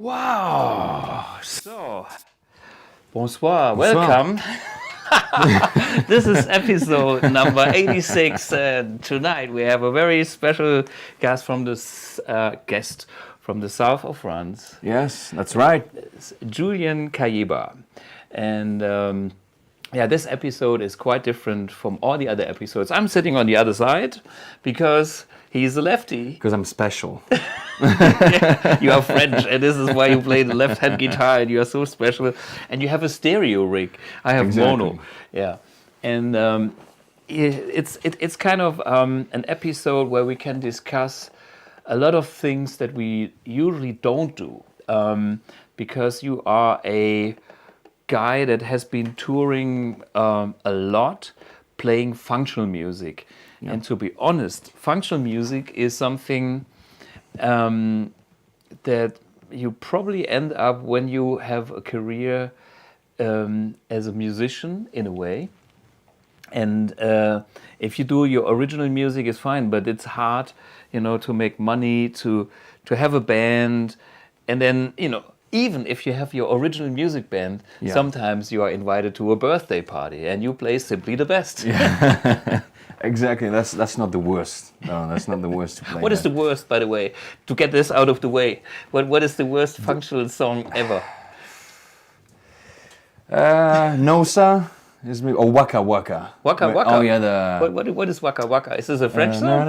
Wow. So, bonsoir. Welcome. This is episode number 86, and tonight we have a very special guest from the south of France. Yes, that's right. It's Julien Cailleba. And this episode is quite different from all the other episodes. I'm sitting on the other side because he's a lefty. Because I'm special. You are French, and this is why you play the left-hand guitar, and you are so special. And you have a stereo rig. I have mono. Yeah, and it's kind of an episode where we can discuss a lot of things that we usually don't do, because you are a guy that has been touring a lot, playing functional music. Yeah. And to be honest, functional music is something that you probably end up when you have a career as a musician in a way. And if you do your original music, it's fine, but it's hard, to make money, to have a band, and then, even if you have your original music band, sometimes you are invited to a birthday party and you play simply the best. Yeah. Exactly. That's not the worst. No, that's not the worst to play. What is the worst, by the way, to get this out of the way? What is the worst functional song ever? Nosa is maybe, or Waka Waka. Waka Waka. Oh yeah, what is Waka Waka? Is this a French song? Yeah,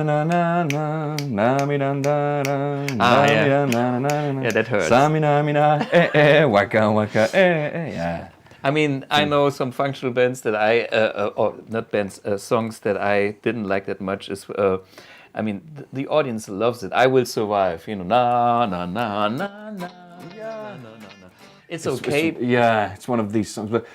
that hurts. Waka Waka. Yeah. I mean, I know some functional bands that or not bands, songs that I didn't like that much. The audience loves it. I Will Survive, na na na na na. Yeah, no. It's okay. It's one of these songs. But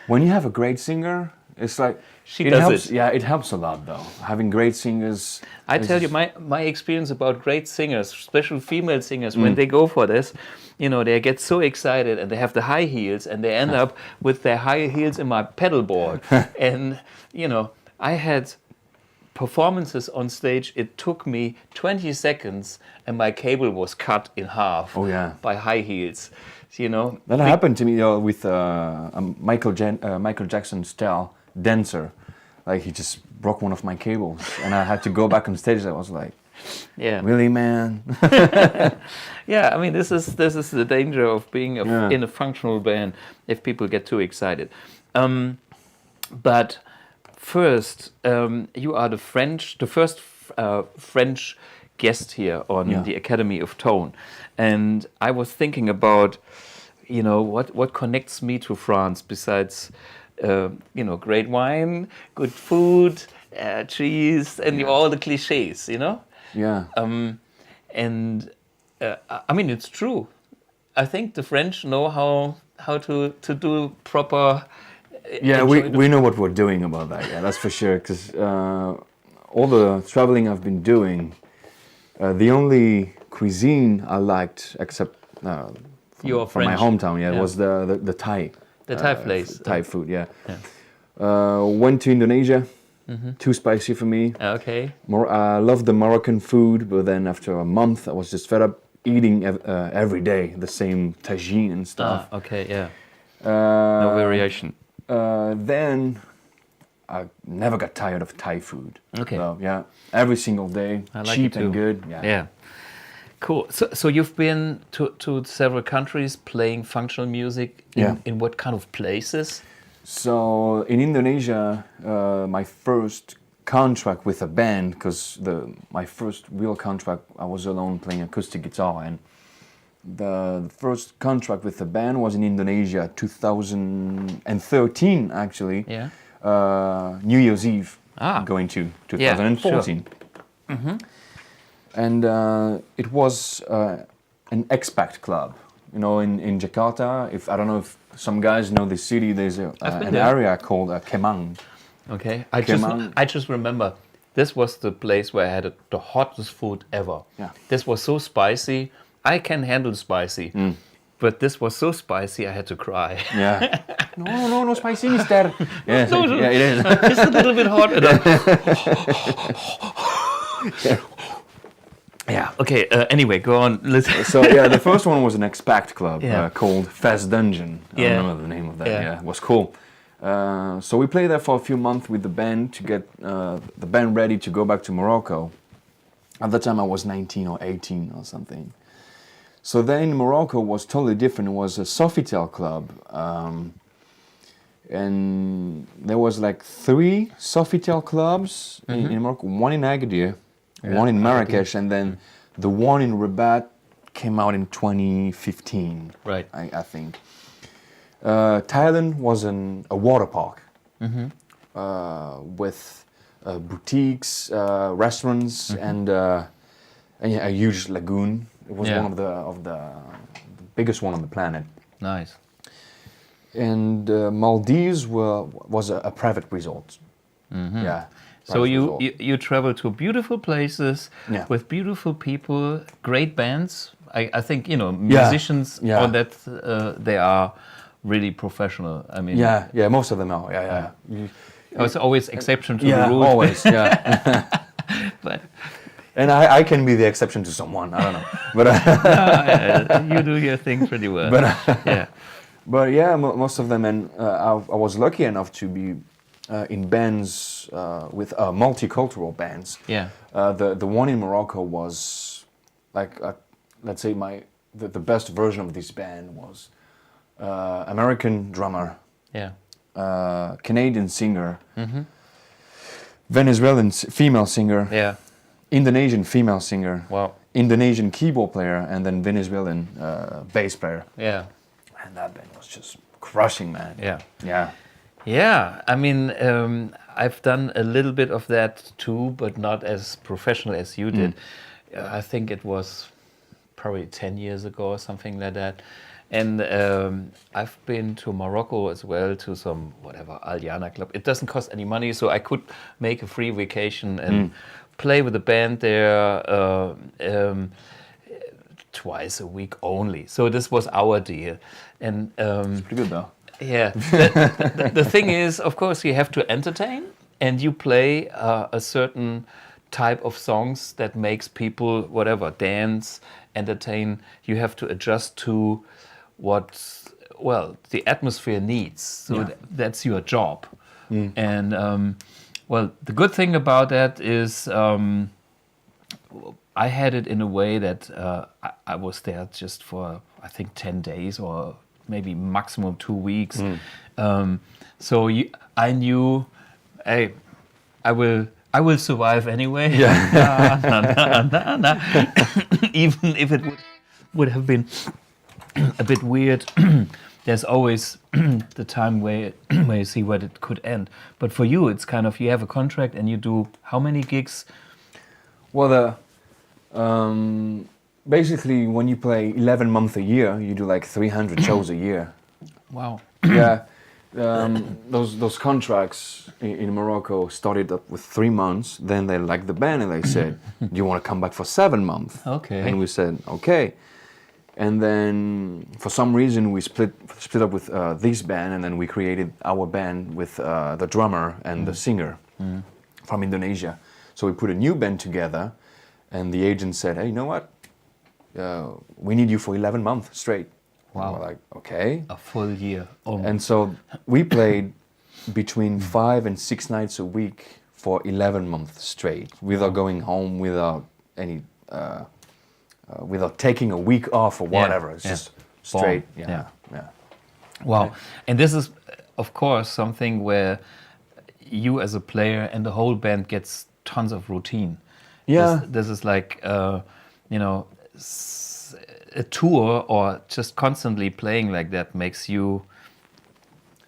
when you have a great singer, it's like it helps. Yeah, it helps a lot though. Having great singers. I tell you, my experience about great singers, especially female singers, when they go for this, they get so excited and they have the high heels and they end up with their high heels in my pedalboard. And, I had performances on stage. It took me 20 seconds and my cable was cut in half by high heels. That happened to me with Michael Jackson style dancer. Like he just broke one of my cables and I had to go back on stage. I was like, really, man? Yeah, I mean, this is the danger of being in a functional band if people get too excited. But first, you are the first French guest here on the Academy of Tone, and I was thinking about, what connects me to France besides, great wine, good food, cheese, and all the cliches, Yeah. I mean, it's true. I think the French know how to do proper. We know what we're doing about that. Yeah, that's for sure. Because all the traveling I've been doing, the only cuisine I liked, except from my hometown, was the Thai. The Thai place. Thai food. Yeah. Went to Indonesia. Mm-hmm. Too spicy for me. Okay. I loved the Moroccan food, but then after a month, I was just fed up eating every day the same tagine and stuff. Okay, yeah. No variation. Then I never got tired of Thai food. Okay. So, every single day, cheap and good. Yeah. Cool. So you've been to several countries playing functional music. In what kind of places? So in Indonesia, my first contract with a band, because my first real contract, I was alone playing acoustic guitar, and the first contract with the band was in Indonesia, 2013 actually. Yeah. New Year's Eve, going to 2014. Yeah, sure. Mm-hmm. And it was an expat club, in Jakarta. I don't know if some guys know this city. There's an area called Kemang. Okay, I just remember this was the place where I had the hottest food ever. Yeah. This was so spicy. I can handle spicy, but this was so spicy I had to cry. Yeah. No spicy, mister. Yeah, it is. Just a little bit hot. Yeah. Okay. Anyway, go on. So yeah, the first one was an expat club Yeah. called Fast Dungeon. I Yeah. remember the name of that. Yeah. Yeah, it was cool. So we played there for a few months with the band to get the band ready to go back to Morocco. At that time I was 19 or 18 or something. So then in Morocco was totally different. It was a Sofitel club. And there was like 3 Sofitel clubs in Morocco. One in Agadir, one in Marrakesh, and then the one in Rabat came out in 2015, Right. I think. Thailand was a water park with boutiques, restaurants, and yeah, a huge lagoon. It was one of the biggest one on the planet. Nice. And Maldives was a private resort. Yeah. So you travel to beautiful places with beautiful people, great bands. I think musicians on that they are really professional. I mean, most of them are. Yeah. It's always exception to the rule. Always. Yeah. But and I can be the exception to someone. I don't know, but you do your thing pretty well. But yeah. But yeah, most of them, and I was lucky enough to be in bands with multicultural bands. Yeah. The one in Morocco was like, let's say the best version of this band was American drummer, Canadian singer, Venezuelan female singer, Indonesian female singer, Indonesian keyboard player, and then Venezuelan bass player. Yeah. And that band was just crushing, man. Yeah. Yeah, I mean, I've done a little bit of that too, but not as professional as you did. I think it was probably 10 years ago or something like that. And I've been to Morocco as well, to some, whatever, Aliana club. It doesn't cost any money, so I could make a free vacation and play with the band there twice a week only. So this was our deal. And it's pretty good though. Yeah. The thing is, of course, you have to entertain, and you play a certain type of songs that makes people, whatever, dance, entertain. You have to adjust to what, the atmosphere needs. So that's your job. And, the good thing about that is I had it in a way that I was there just for, I think, 10 days or maybe maximum 2 weeks. So I knew, hey, I will survive anyway. Even if it would have been a bit weird, there's always the time where you see where it could end. But for you, it's kind of, you have a contract and you do how many gigs? Well, basically, when you play 11 months a year, you do like 300 shows a year. Wow. Yeah. Those contracts in Morocco started up with 3 months. Then they liked the band and they said, "Do you want to come back for 7 months?" Okay. And we said, "Okay." And then for some reason we split up with this band, and then we created our band with the drummer and the singer from Indonesia. So we put a new band together, and the agent said, "Hey, you know what? We need you for 11 months straight." Wow. And we're like, okay. A full year. And so we played between 5 and 6 nights a week for 11 months straight, without going home, without any, without taking a week off or whatever. It's just straight. Yeah. Wow. And this is, of course, something where you as a player and the whole band gets tons of routine. Yeah. This is like, a tour or just constantly playing like that makes you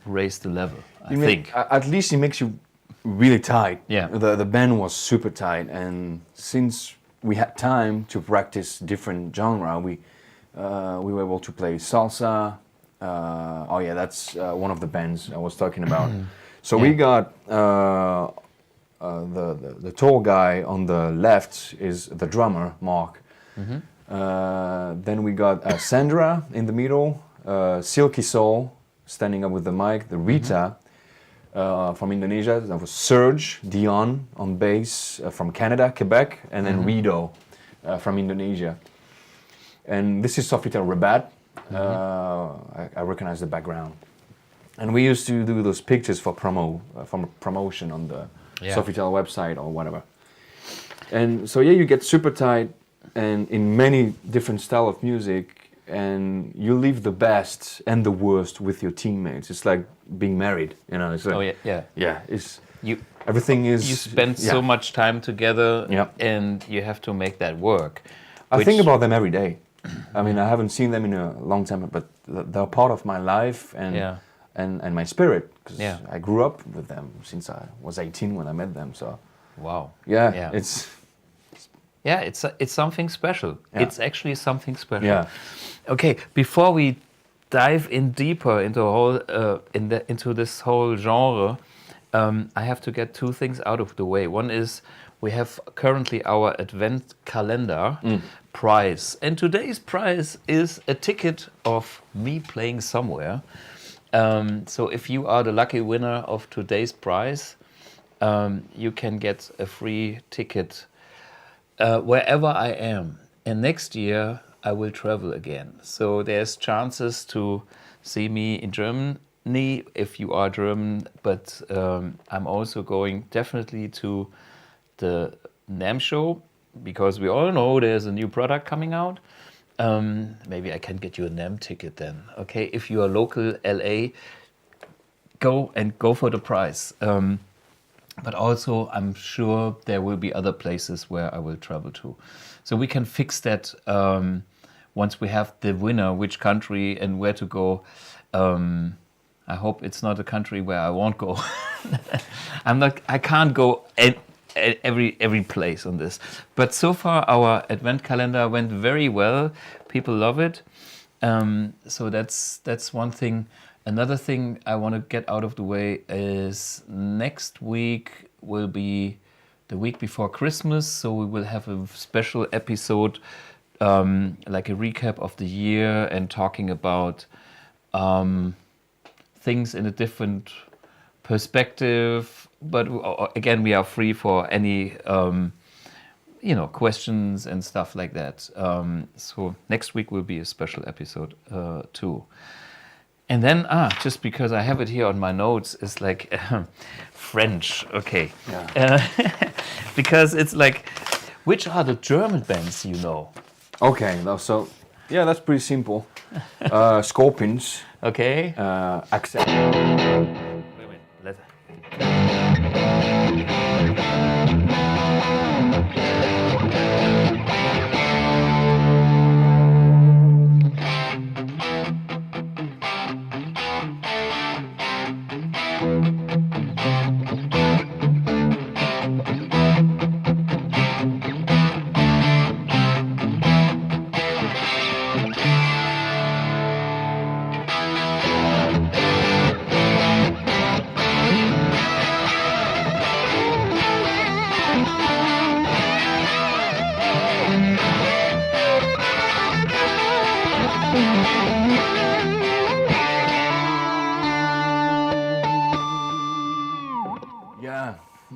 raise the level, I think. At least it makes you really tight. Yeah. The band was super tight, and since we had time to practice different genre, we were able to play salsa. That's one of the bands I was talking about. So we got the tall guy on the left is the drummer, Mark. Then we got Sandra in the middle, Silky Soul standing up with the mic, the Rita from Indonesia, that was Serge Dion on bass from Canada, Quebec, and then Rido from Indonesia. And this is Sofitel Rabat. I recognize the background. And we used to do those pictures for promotion on the Sofitel website or whatever. And so you get super tight and in many different style of music, and you leave the best and the worst with your teammates. It's like being married, you know. It's like, it's everything is. You spend so much time together, and you have to make that work. I think about them every day. I mean, I haven't seen them in a long time, but they're part of my life and my spirit, because I grew up with them since I was 18 when I met them. So, it's something special. Yeah. It's actually something special. Yeah. Okay, before we dive in deeper into this whole genre, I have to get two things out of the way. One is we have currently our advent calendar prize, and today's prize is a ticket of me playing somewhere. So if you are the lucky winner of today's prize, you can get a free ticket wherever I am. And next year I will travel again. So there's chances to see me in Germany if you are German, but I'm also going definitely to the NAMM show, because we all know there's a new product coming out. Maybe I can get you a NAMM ticket then. Okay, if you are local LA, go for the prize. But also, I'm sure there will be other places where I will travel to. So we can fix that once we have the winner, which country and where to go. I hope it's not a country where I won't go. I can't go every place on this. But so far, our advent calendar went very well. People love it. So that's one thing. Another thing I want to get out of the way is next week will be the week before Christmas, so we will have a special episode, like a recap of the year and talking about things in a different perspective. But again, we are free for any questions and stuff like that. So next week will be a special episode too. And then, just because I have it here on my notes, it's like French, okay. Yeah. Because it's like, which are the German bands you know? Okay, so, that's pretty simple. Scorpions. Okay. Accept. Wait.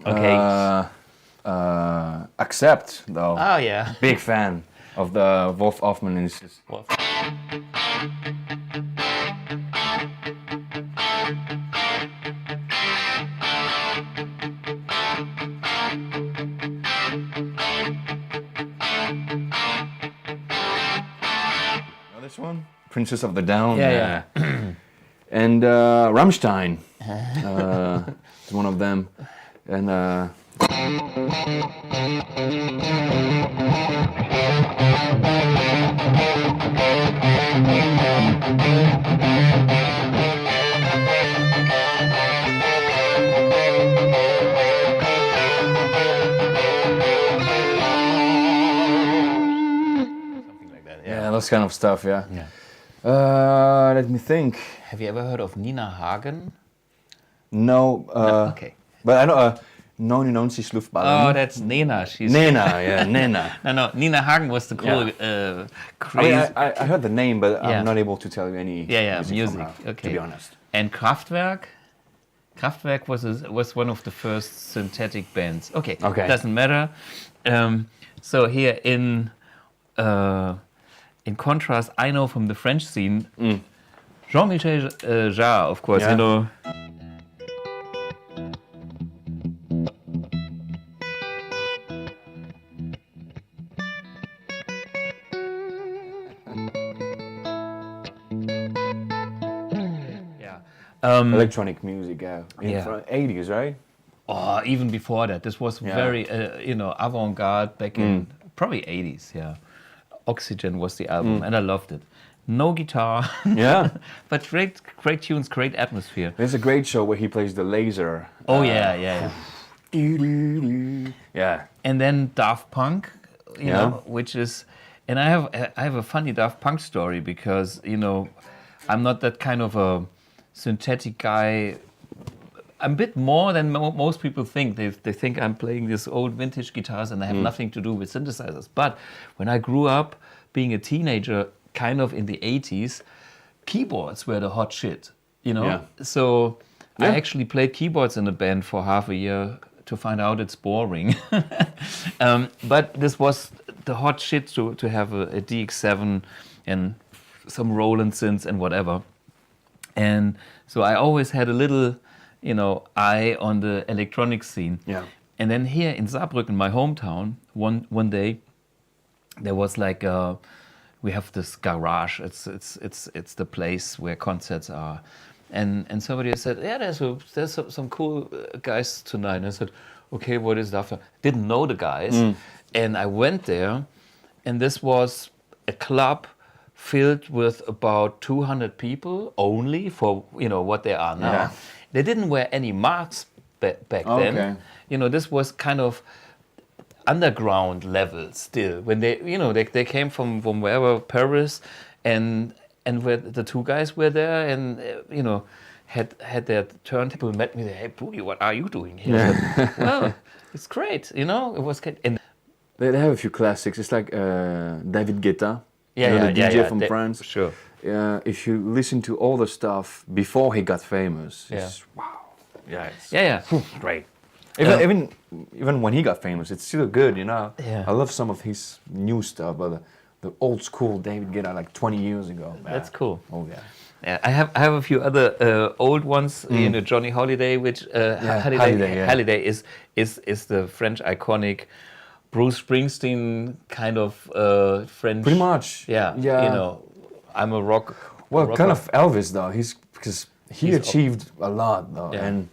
Okay. Accept, though. Oh, yeah. Big fan of the Wolf Hoffman. Wolf. This one? Princess of the Down. Yeah. And Rammstein is one of them. And those kind of stuff, yeah. Let me think. Have you ever heard of Nina Hagen? No. Okay. But I know 99 Luftballon. Oh, that's Nena. Nena. No, Nina Hagen was the cool, crazy... I mean, I heard the name, but I'm not able to tell you any music from her, okay. to be honest. And Kraftwerk? Kraftwerk was one of the first synthetic bands. Okay. Doesn't matter. So here in in contrast, I know from the French scene, Jean-Michel Jarre, of course, you know. Electronic music, in 80s, right? Oh, even before that, this was very, avant-garde back in probably 80s. Yeah, Oxygen was the album, and I loved it. No guitar, but great tunes, great atmosphere. There's a great show where he plays the laser. Oh yeah. Yeah. And then Daft Punk, you know, which is, and I have a funny Daft Punk story because I'm not that kind of a synthetic guy. I'm a bit more than most people think. They think I'm playing these old vintage guitars and I have nothing to do with synthesizers. But when I grew up being a teenager, kind of in the 80s, keyboards were the hot shit, So I actually played keyboards in a band for half a year to find out it's boring. But this was the hot shit to have a DX7 and some Roland synths and whatever. And so I always had a little, eye on the electronic scene. Yeah. And then here in Saarbrücken, my hometown, one day, there was like we have this garage. It's the place where concerts are, and somebody said, yeah, there's some cool guys tonight. And I said, okay, what is that? Didn't know the guys, and I went there, and this was a club filled with about 200 people only for what they are now. Yeah. They didn't wear any masks back then. This was kind of underground level still. When they came from wherever, Paris, and where the two guys were there, and had their turntable, met me. Hey, Boogie, what are you doing here? Yeah. Well, it's great. It was great. And they have a few classics. It's like David Guetta. The DJ from France. Sure. If you listen to all the stuff before he got famous, it's wow. Yeah. Great. Even when he got famous, it's still good, Yeah. I love some of his new stuff, but the old school David Guetta, like 20 years ago. That's cool. Oh yeah. Yeah, I have a few other old ones. Johnny Hallyday, which Hallyday is the French iconic Bruce Springsteen kind of French. Pretty much. Yeah. I'm a rock. Well, rocker. kind of Elvis though. Because he achieved a lot though, and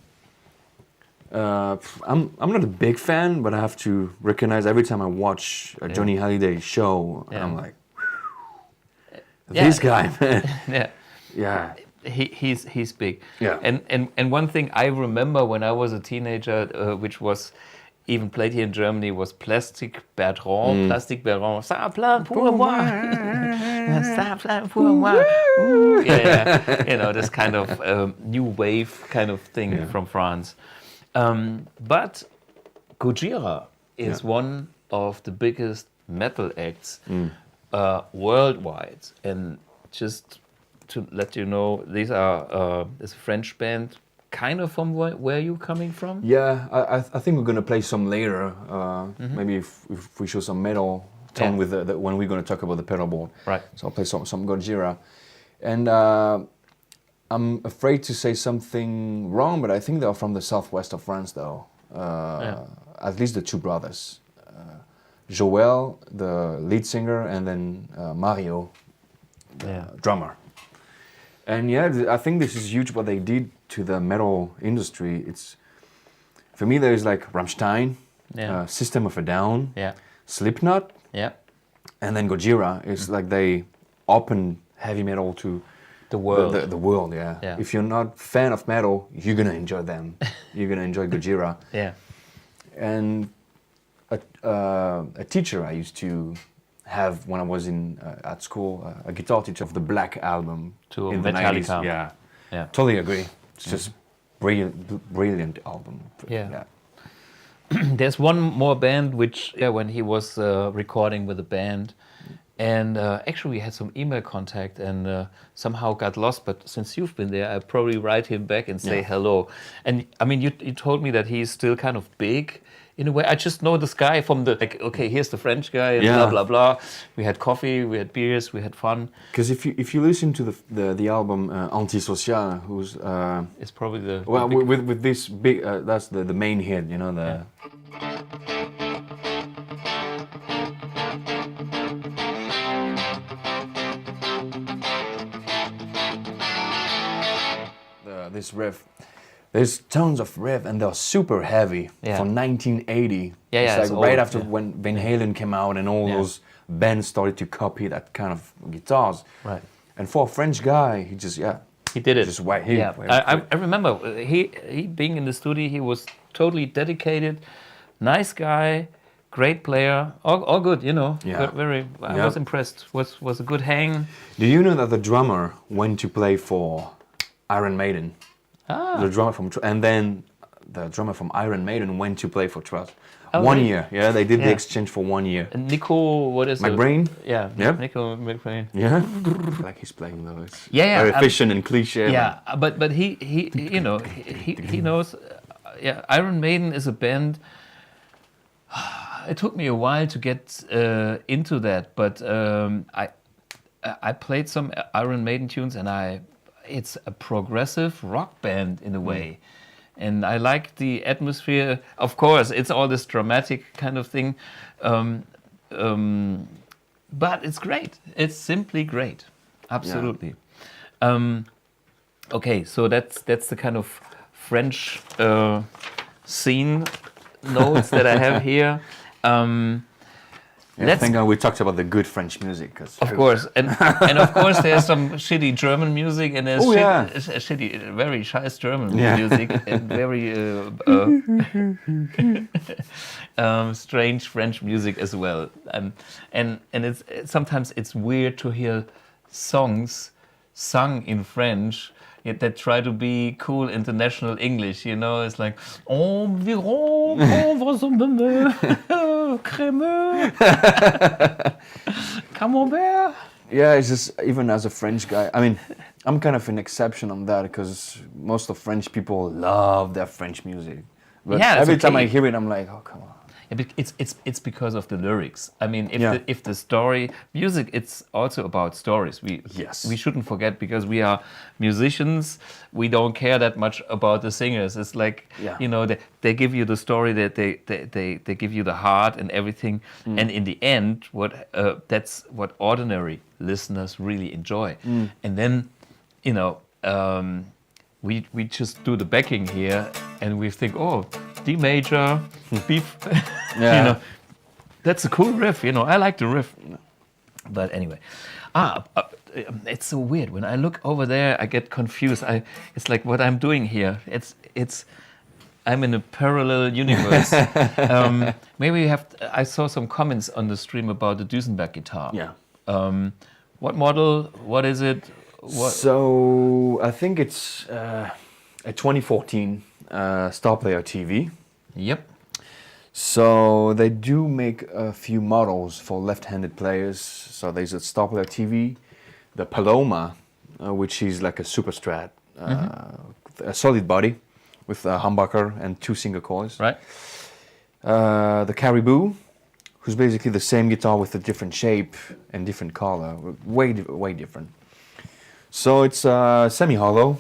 I'm not a big fan, but I have to recognize every time I watch a Johnny Hallyday show, I'm like, this guy, man. Yeah. He's big. Yeah. And one thing I remember when I was a teenager, which was even played here in Germany, was Plastic Bertrand. Plastic Bertrand. Ça plane pour moi. Ça plane pour moi. Yeah. This kind of new wave kind of thing from France. But Gojira is one of the biggest metal acts worldwide. And just to let you know, these are this French band, kind of from where you coming from? Yeah, I think we're gonna play some later. Maybe if we show some metal tone with when we're gonna talk about the pedalboard. Right. So I'll play some Gojira, and I'm afraid to say something wrong, but I think they're from the southwest of France, though. At least the two brothers, Joël, the lead singer, and then Mario, the drummer. And I think this is huge what they did to the metal industry. It's, for me, there's like Rammstein, System of a Down, Slipknot, and then Gojira. It's like they opened heavy metal to the world. The world, yeah. If you're not a fan of metal, you're gonna enjoy them. You're gonna enjoy Gojira. Yeah. And a teacher I used to have when I was at school, a guitar teacher of the Black album in the 90s. Yeah, totally agree. It's just brilliant album. Yeah. There's one more band which, when he was recording with the band, and actually we had some email contact and somehow got lost. But since you've been there, I probably write him back and say hello. And I mean, you told me that he's still kind of big in a way, I just know this guy from the, like, okay, here's the French guy, and Yeah. blah, blah, blah. We had coffee, we had beers, we had fun. Because if you listen to the album Antisocial, who's It's probably the... well the big- with this big that's the main hit, you know, the this riff. There's tons of riff and they're super heavy from 1980. Yeah, it's it's like right old, after when Van Halen came out and all those bands started to copy that kind of guitars. Right. And for a French guy, he just He did it. just wait. I remember he being in the studio. He was totally dedicated, nice guy, great player, all good. You know, Yeah. very. I was impressed. Was a good hang. Do you know that the drummer went to play for Iron Maiden? The drummer from and then the drummer from Iron Maiden went to play for Trust. Oh, 1 really? year. Yeah, they did the Yeah. exchange for 1 year. And Nico, what is it? McBrain? Yeah. Yep. Nico McBrain. Yeah. Like he's playing though. It's Yeah, very efficient and cliche. Yeah, but he you know he knows. Iron Maiden is a band. It took me a while to get into that, but I played some Iron Maiden tunes, and it's a progressive rock band in a way, and I like the atmosphere. Of course, it's all this dramatic kind of thing, but it's great. It's simply great, absolutely. Okay, so that's the kind of French scene notes that I have here. Thank God we talked about the good French music. Of course, and of course there's some shitty German music, and there's shitty, very scheiß German music, and very strange French music as well. And it's sometimes it's weird to hear songs sung in French that try to be cool international English, you know. It's like environ crémeux camembert. Yeah, it's just even as a French guy. I mean, I'm kind of an exception on that because most of French people love their French music. But every time I hear it, I'm like, oh, come on. It's because of the lyrics. I mean, if the story music, it's also about stories. We shouldn't forget, because we are musicians. We don't care that much about the singers. It's like you know, they give you the story, that they give you the heart and everything. And in the end, that's what ordinary listeners really enjoy. And then, you know, we just do the backing here, and we think, oh, D major, B, you know, that's a cool riff. You know, I like the riff. But anyway, it's so weird. When I look over there, I get confused. It's like what I'm doing here. I'm in a parallel universe. Maybe I saw some comments on the stream about the Dusenberg guitar. Yeah. What model? What is it? So I think it's a 2014 Star Player TV. Yep. So they do make a few models for left-handed players. So there's a Star Player TV, the Paloma, which is like a super strat, a solid body with a humbucker and 2 single coils. Right. The Caribou, who's basically the same guitar with a different shape and different color, way different. So it's semi-hollow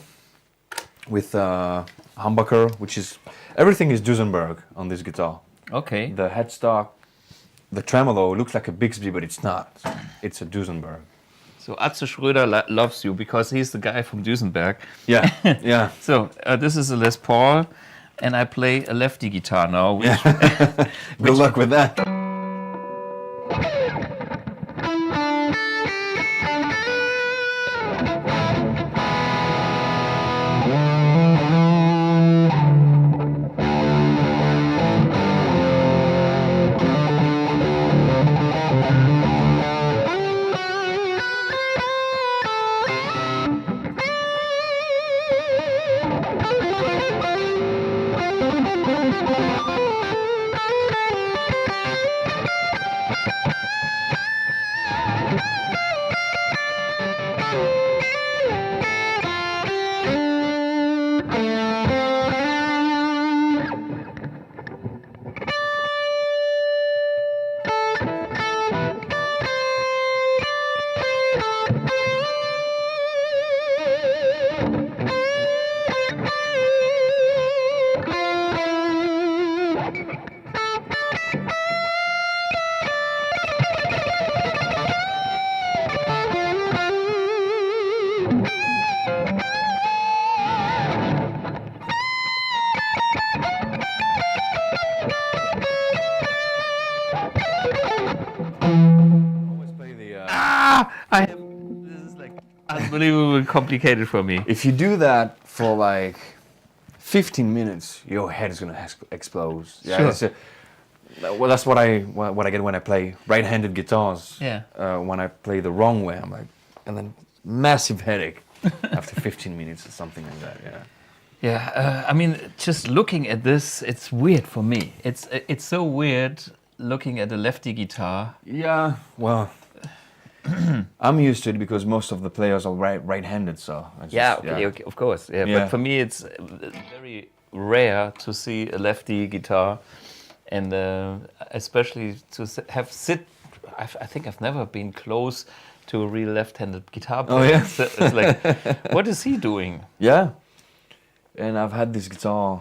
with humbucker, which is everything is Dusenberg on this guitar. Okay. The headstock, the tremolo looks like a Bixby, but it's not. It's a Dusenberg. So Atze Schröder loves you because he's the guy from Dusenberg. Yeah, yeah. So this is a Les Paul, and I play a lefty guitar now. Good luck with that. unbelievably complicated for me. If you do that for like 15 minutes, your head is gonna explode. Yeah, Sure. well, that's what I get when I play right-handed guitars. Yeah. When I play the wrong way, I'm like, and then massive headache after 15 minutes or something like that. Yeah. Yeah, I mean, just looking at this, it's weird for me. It's so weird looking at a lefty guitar. Yeah. Well, I'm used to it because most of the players are right-handed, so. Okay, of course. Yeah, Yeah. but for me, it's very rare to see a lefty guitar, and especially to I think I've never been close to a real left-handed guitar player. Oh yeah. So it's like, what is he doing? Yeah. And I've had this guitar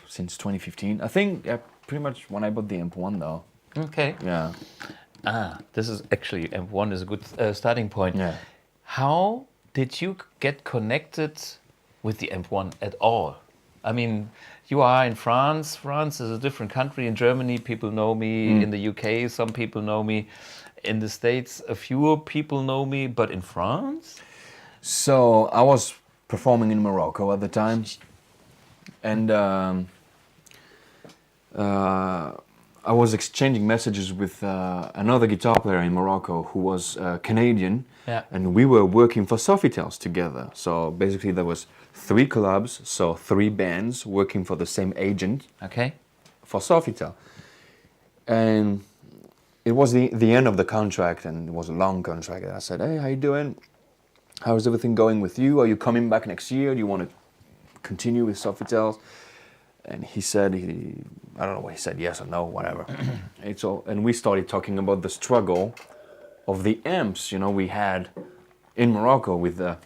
since 2015. I think pretty much when I bought the AMP1 though. Okay. Yeah. This is actually AMP1 is a good starting point. Yeah. How did you get connected with the AMP1 at all? I mean, you are in France. France is a different country. In Germany, people know me. In the UK, some people know me. In the States, a few people know me. But in France? So I was performing in Morocco at the time, and I was exchanging messages with another guitar player in Morocco who was Canadian, and we were working for Sofitels together. So basically there was 3 clubs, so 3 bands working for the same agent. Okay. For Sofitel. And it was the end of the contract, and it was a long contract. And I said, hey, how you doing? How's everything going with you? Are you coming back next year? Do you want to continue with Sofitel? And he said, I don't know what he said, yes or no, whatever. And we started talking about the struggle of the amps, we had in Morocco with the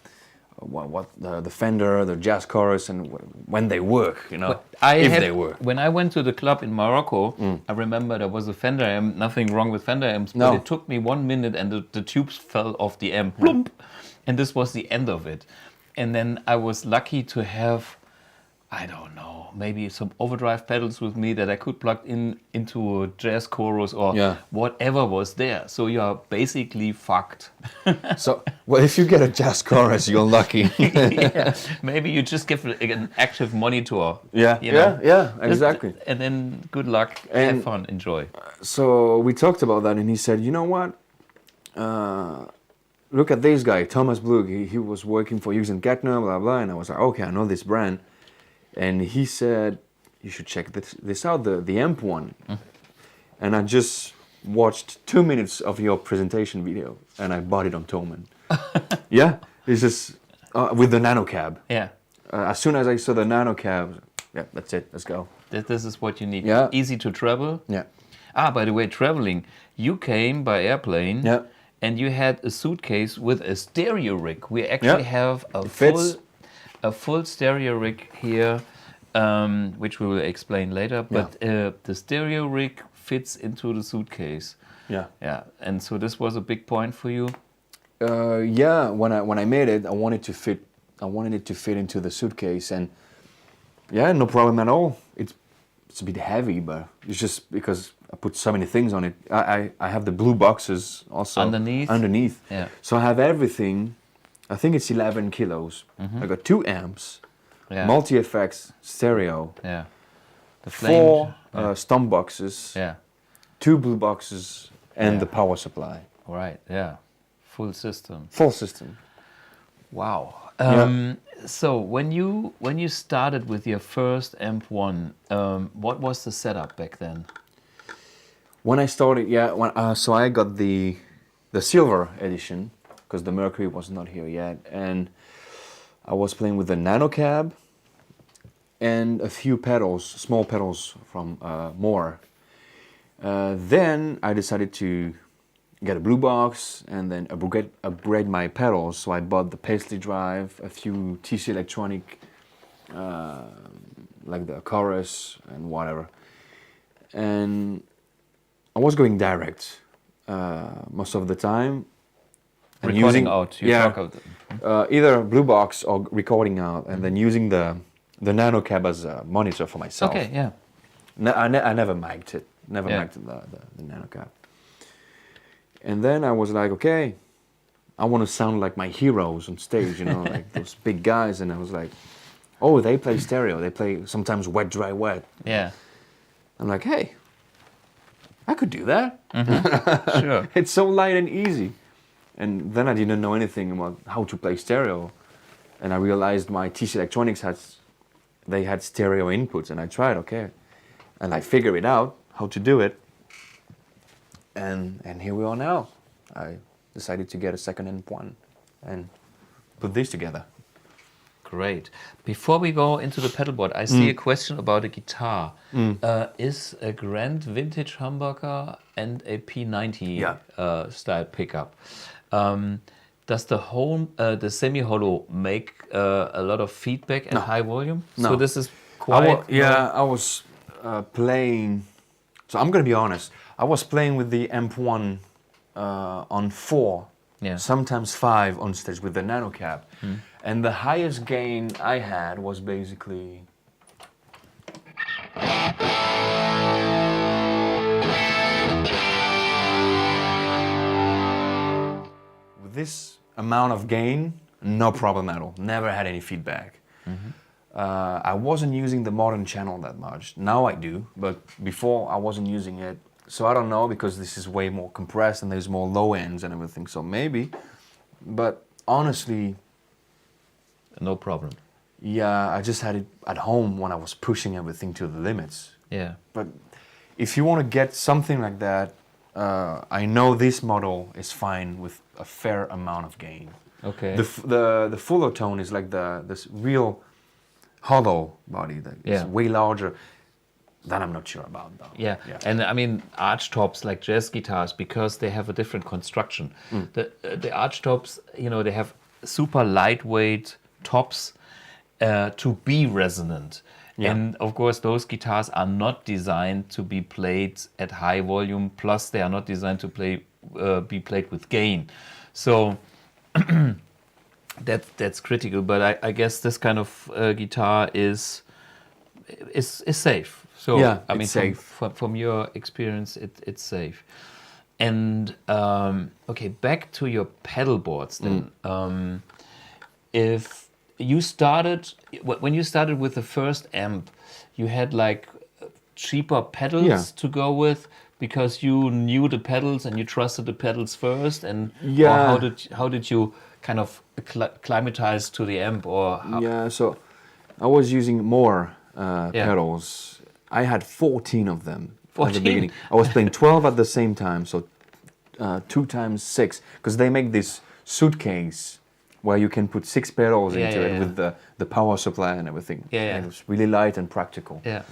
Fender, the Jazz Chorus, and when they work, they work. When I went to the club in Morocco, I remember there was a Fender amp, nothing wrong with Fender amps, but it took me 1 minute and the tubes fell off the amp, plump, and this was the end of it. And then I was lucky to have, I don't know, maybe some overdrive pedals with me that I could plug into a jazz chorus or whatever was there. So you are basically fucked. So, well, if you get a jazz chorus, you're lucky. Yeah, maybe you just give an active monitor. Yeah, exactly. And then good luck, have fun, enjoy. So we talked about that, and he said, you know what? Look at this guy, Thomas Blug. He was working for Hughes and Kettner, blah, blah. And I was like, okay, I know this brand. And he said, you should check this out, the AMP1. And I just watched 2 minutes of your presentation video, and I bought it on Thomann. Yeah, it's just with the NANOCAB. Yeah. As soon as I saw the NANOCAB, yeah, that's it, let's go. This is what you need. Yeah. Easy to travel. Yeah. By the way, traveling, you came by airplane. Yeah. And you had a suitcase with a stereo rig. We actually have a full stereo rig here, which we will explain later. But the stereo rig fits into the suitcase. Yeah. Yeah. And so this was a big point for you. Yeah. When I made it, I wanted it to fit into the suitcase, and yeah, no problem at all. It's a bit heavy, but it's just because I put so many things on it. I have the blue boxes also underneath. Yeah. So I have everything. I think it's 11 kilos. I got 2 amps, multi-effects, stereo, the Flanger, 4 stomp boxes, 2 blue boxes, and the power supply. All right. Yeah. Full system. Full system. Wow. So when you started with your first AMP1, what was the setup back then? When I started, so I got the silver edition because the Mercury was not here yet, and I was playing with the NANOCAB and a few pedals, small pedals from Moore. Then I decided to get a BluBOX and then upgrade my pedals. So I bought the Paisley Drive, a few TC Electronic, like the Chorus and whatever. And I was going direct most of the time. And recording out. Either BluBOX or recording out, and then using the NANOCAB as a monitor for myself. Okay, yeah. I never mic'd it. Never mic'd the NANOCAB. And then I was like, okay, I want to sound like my heroes on stage, you know, like those big guys. And I was like, oh, they play stereo. They play sometimes wet, dry, wet. Yeah. I'm like, hey, I could do that. Sure. It's so light and easy. And then I didn't know anything about how to play stereo. And I realized my TC Electronics they had stereo inputs, and I tried, okay. And I figured it out, how to do it. And here we are now. I decided to get a second AMP1 and put this together. Great. Before we go into the pedalboard, I see a question about a guitar. Is a Grand Vintage Humbucker and a P90 style pickup. Does the semi-hollow make a lot of feedback at high volume? No. So this is quite... I was playing... So I'm going to be honest. I was playing with the AMP1 on 4, sometimes 5 on stage with the NANOCAB. And the highest gain I had was basically... With this amount of gain, no problem at all. Never had any feedback. I wasn't using the modern channel that much. Now I do, but before I wasn't using it. So I don't know, because this is way more compressed and there's more low ends and everything. So maybe, but honestly... No problem. Yeah, I just had it at home when I was pushing everything to the limits. Yeah. But if you want to get something like that, I know this model is fine with a fair amount of gain. Okay. The fuller tone is like this real hollow body that is way larger. That I'm not sure about though. Yeah, and I mean arch tops like jazz guitars, because they have a different construction. The arch tops, you know, they have super lightweight tops to be resonant. And of course those guitars are not designed to be played at high volume, plus they are not designed to be played with gain. So that's critical, but I guess this kind of guitar is safe. So yeah, I mean, safe. From your experience, it's safe. And okay, back to your pedal boards then. If you started, when you started with the first amp, you had like cheaper pedals to go with, because you knew the pedals and you trusted the pedals first, and or how did you kind of climatize to the amp, or how? Yeah, so I was using more pedals. I had 14 of them 14? at the beginning. I was playing 12 at the same time, so 2 times 6, because they make this suitcase where you can put 6 pedals into it with the power supply and everything. And it was really light and practical. Yeah.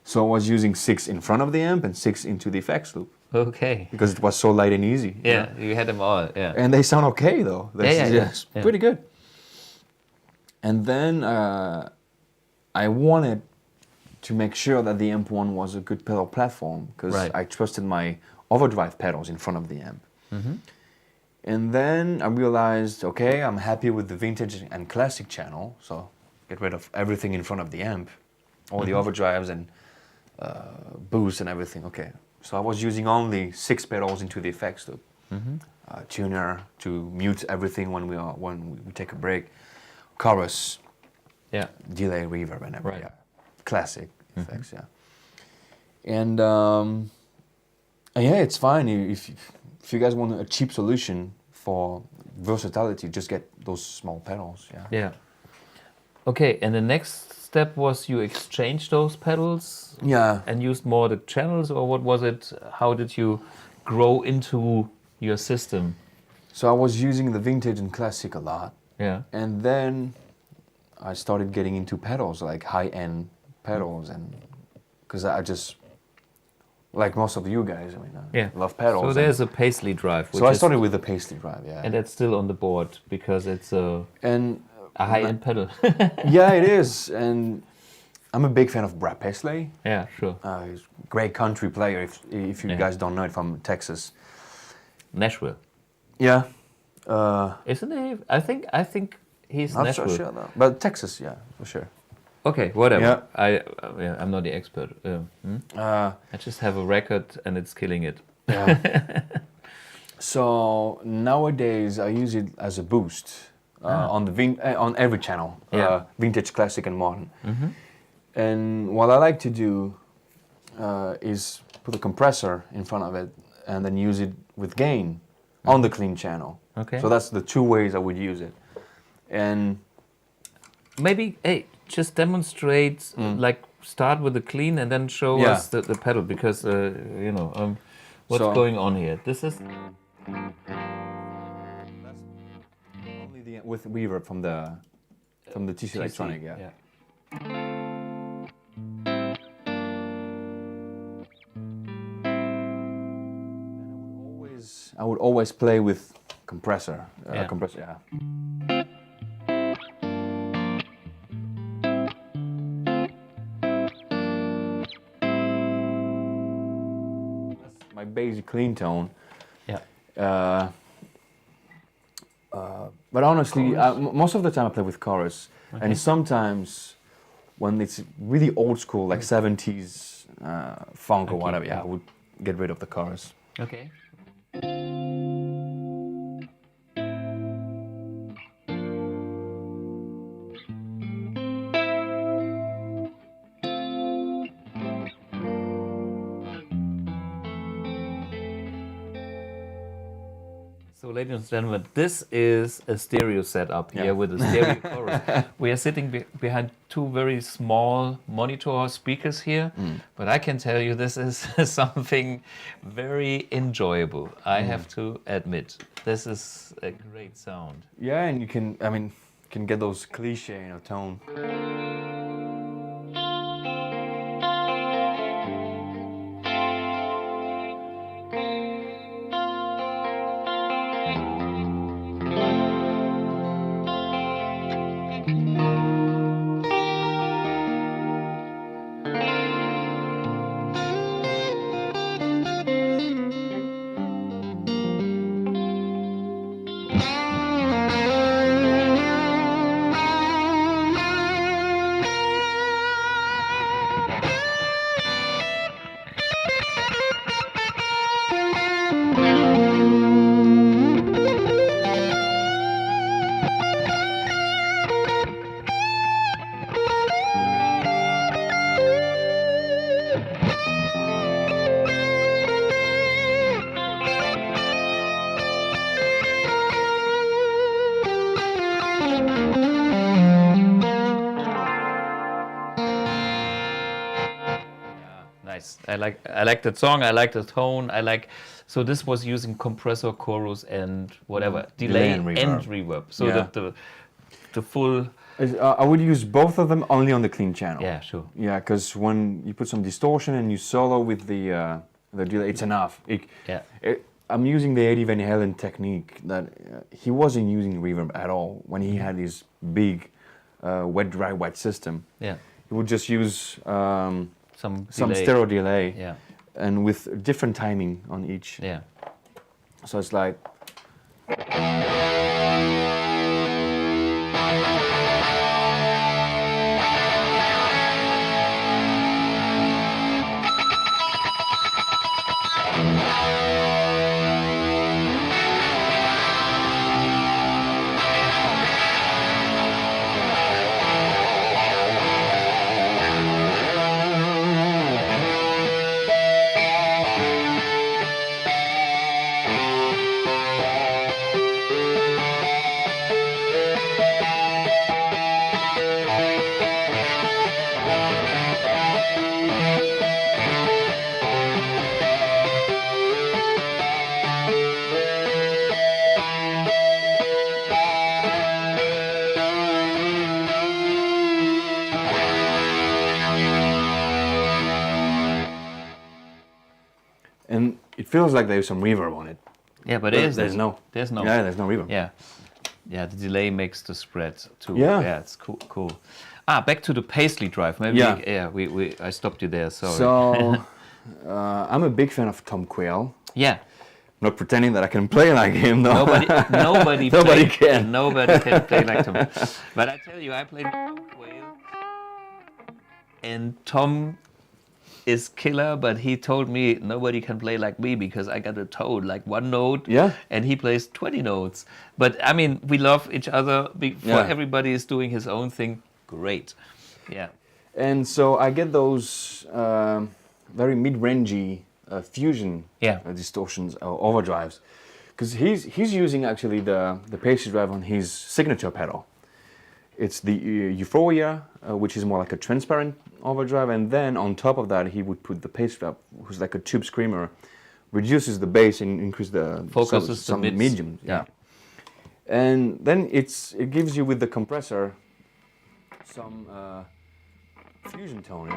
So I was using 6 in front of the amp and 6 into the effects loop. Okay. Because it was so light and easy. Yeah, you had them all. Yeah. And they sound okay though. It's pretty good. And then I wanted to make sure that the AMP1 was a good pedal platform, because I trusted my overdrive pedals in front of the amp. And then I realized, okay, I'm happy with the vintage and classic channel, so get rid of everything in front of the amp, all the overdrives and boost and everything. Okay, so I was using only 6 pedals into the effects loop. Tuner to mute everything when we take a break, chorus, delay, reverb, and everything. Classic effects, and it's fine if you guys want a cheap solution for versatility, just get those small pedals. Okay, and the next step was you exchanged those pedals and used more the channels, or what was it? How did you grow into your system? So I was using the vintage and classic a lot, and then I started getting into pedals, like high-end pedals, and because I just, like most of you guys, I mean, love pedals. So there's a Paisley drive. So I started with the Paisley drive, and that's still on the board because it's a high-end pedal. Yeah, it is, and I'm a big fan of Brad Paisley. Yeah, sure. He's a great country player. If you guys don't know it, from Texas, Nashville. Yeah. Isn't he? I think he's not Nashville. so sure though, but Texas, yeah, for sure. Okay, whatever. Yeah. I'm not the expert. I just have a record and it's killing it. Yeah. So nowadays I use it as a boost on the on every channel, vintage, classic, and modern. And what I like to do is put a compressor in front of it and then use it with gain on the clean channel. Okay. So that's the two ways I would use it. And maybe, hey, just demonstrate, like start with the clean and then show us the pedal, because, you know, what's going on here. This is... That's only with reverb from the TC Electronic, yeah. I would always play with compressor. Compressor, yeah. That's my basic clean tone. Yeah. But honestly, most of the time I play with chorus, and sometimes when it's really old school, like 70s funk or whatever, I would get rid of the chorus. Okay. So, ladies and gentlemen, this is a stereo setup here with a stereo chorus. We are sitting behind two very small monitor speakers here, but I can tell you this is something very enjoyable. I have to admit, this is a great sound. Yeah, and you can, can get those cliche, tone. I like that song. I like the tone. So this was using compressor, chorus, and whatever delay and reverb. So the full. I would use both of them only on the clean channel. Yeah, sure. Yeah, because when you put some distortion and you solo with the delay, it's enough. I'm using the Eddie Van Halen technique that he wasn't using reverb at all when he had his big wet, dry, wet system. Yeah, he would just use some stereo delay, yeah, and with different timing on each. Yeah. So it's like. And it feels like there's some reverb on it. Yeah, but there's no. Yeah, there's no reverb. Yeah, yeah. The delay makes the spread too. Yeah, it's cool. Back to the Paisley drive. Maybe. Yeah. I stopped you there. Sorry. So, I'm a big fan of Tom Quayle. Yeah. Not pretending that I can play like him, though. Nobody can. Nobody can play like Tom. But I tell you, I played Tom Quayle, and Tom is killer, but he told me nobody can play like me because I got a tone, like one note, Yeah. and he plays 20 notes. But I mean, we love each other. Yeah. Everybody is doing his own thing. Great. Yeah. And so I get those very mid-rangey fusion distortions or overdrives, because he's using actually the pastry drive on his signature pedal. It's the Euphoria, which is more like a transparent overdrive, and then on top of that he would put the pastry drive, who's like a tube screamer, reduces the bass and increases the focuses some the mids. medium. Yeah. And then it gives you with the compressor some fusion tone.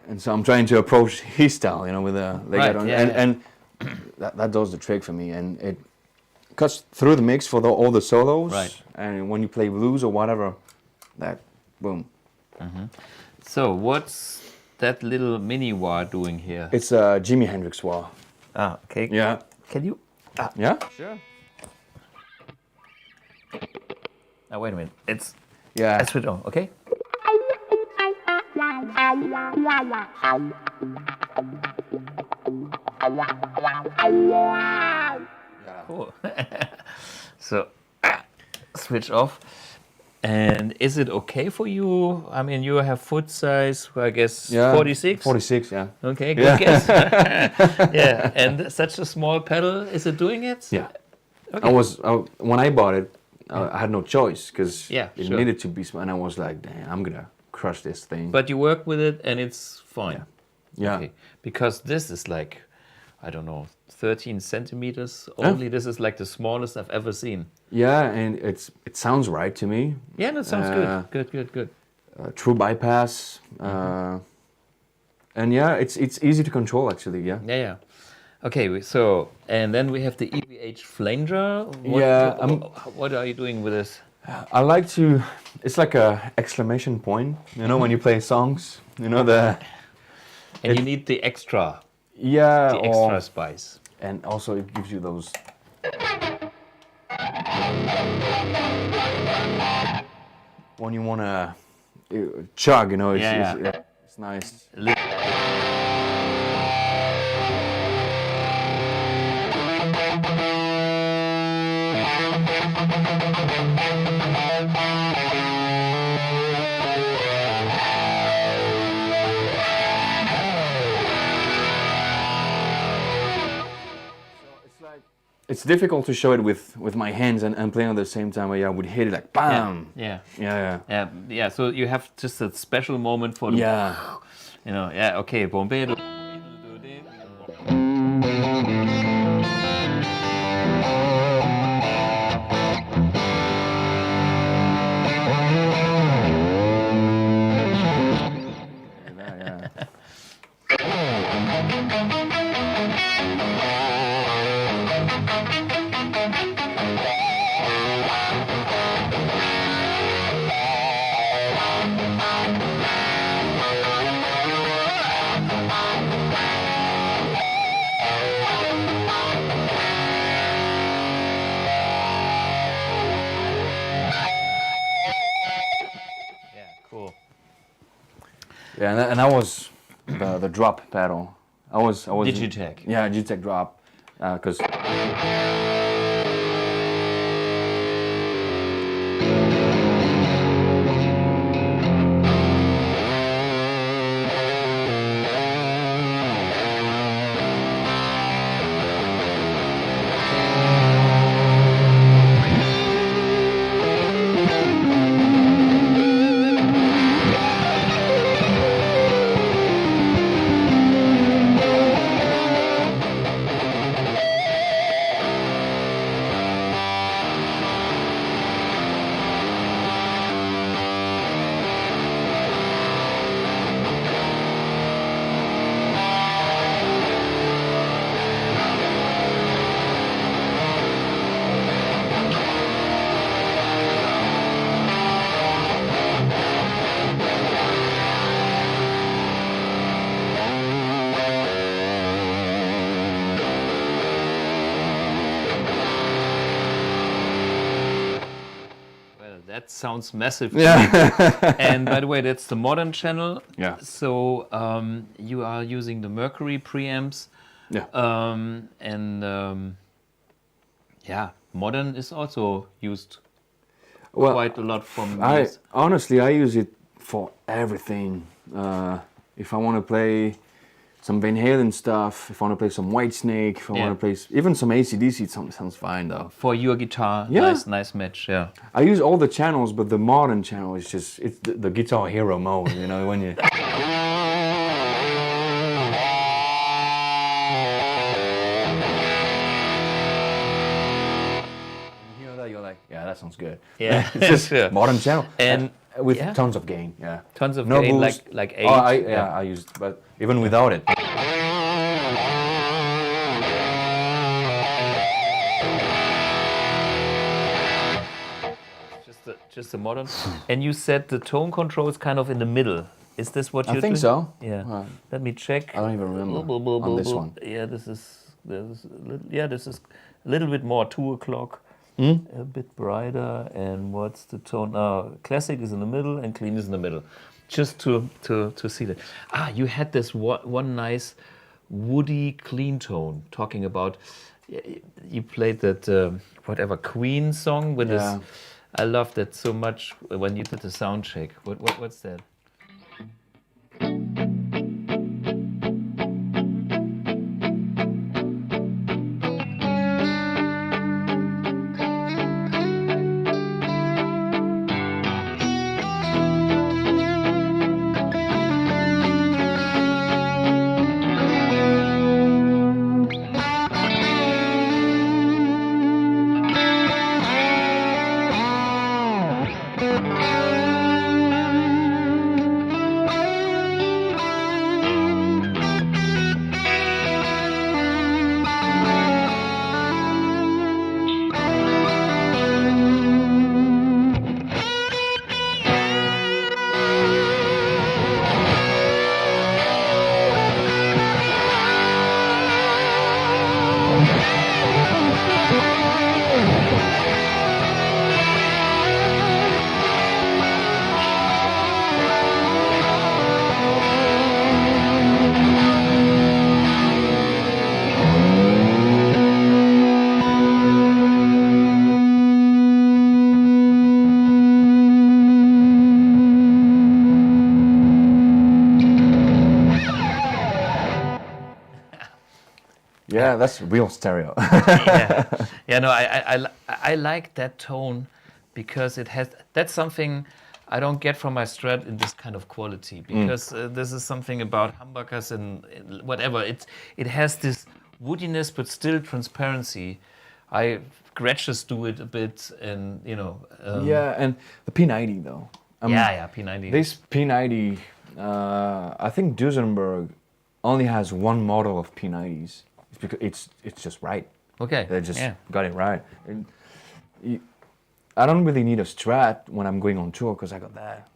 And so I'm trying to approach his style, you know, with a legato, and that does the trick for me, and it cuts through the mix for all the solos. Right. And when you play blues or whatever, that boom. So what's that little mini wah doing here? It's a Jimi Hendrix wah. Ah, okay. Yeah. Can you? Yeah. Sure. Now wait a minute. It's Yeah. switch on. Okay. Cool. So switch off. And is it okay for you? I mean, you have foot size, I guess, 46? 46, yeah. Okay, good guess. Yeah, and such a small pedal, is it doing it? Yeah. Okay. When I bought it, I had no choice because Yeah, it sure. needed to be small, and I was like, damn, I'm gonna crush this thing. But you work with it and it's fine. Yeah. Okay. Because this is like, I don't know, 13 centimeters only. This is like the smallest I've ever seen. Yeah, and it sounds right to me. Yeah, that sounds good. Good. True bypass, and yeah, it's easy to control actually. Yeah. Yeah. Okay, so and then we have the EVH Flanger. What are you doing with this? I like to. It's like a exclamation point. You know, when you play songs. You know And you need the extra. Yeah. The extra spice. And also it gives you those. When you wanna chug, you know, it's nice. It's difficult to show it with my hands and playing at the same time. Where I would hit it like bam. Yeah. So you have just a special moment for the, you know. Yeah. Okay. Bombe. Yeah, and that was the drop pedal. I was Digitech. Yeah, Digitech drop, because. that sounds massive. Yeah. And by the way, that's the modern channel. Yeah. So you are using the Mercury preamps. Yeah. Yeah, modern is also used Well, quite a lot from honestly, I use it for everything. If I want to play some Van Halen stuff, if I want to play some Whitesnake, if I want to play even some AC/DC, it sounds fine though. For your guitar, Yeah. nice match, yeah. I use all the channels, but the modern channel is just, it's the Guitar Hero mode, you know, when you... You hear that, you're like, yeah, that sounds good. Yeah, It's just modern channel. And with tons of gain, yeah. Tons of no gain, boost. like 8. I used, but even without it. Just the modern. And you said the tone control is kind of in the middle. Is this what you're doing? I think so. Yeah. Let me check. I don't even remember on this one. Yeah, this is a little bit more 2 o'clock. A bit brighter. And what's the tone? Classic is in the middle and clean is in the middle. Just to see that. You had this one nice woody clean tone. Talking about, you played that whatever Queen song with this. I love that so much when you did the sound check. What's that? Yeah, that's real stereo. No, I like that tone because it has, that's something I don't get from my Strat in this kind of quality, because this is something about humbuckers and whatever. It has this woodiness but still transparency. Gretches do it a bit, and yeah, and the P90 though. P90. This P90, I think Dusenberg only has one model of P90s. It's because it's just right. Okay. They just got it right. And I don't really need a Strat when I'm going on tour because I got that.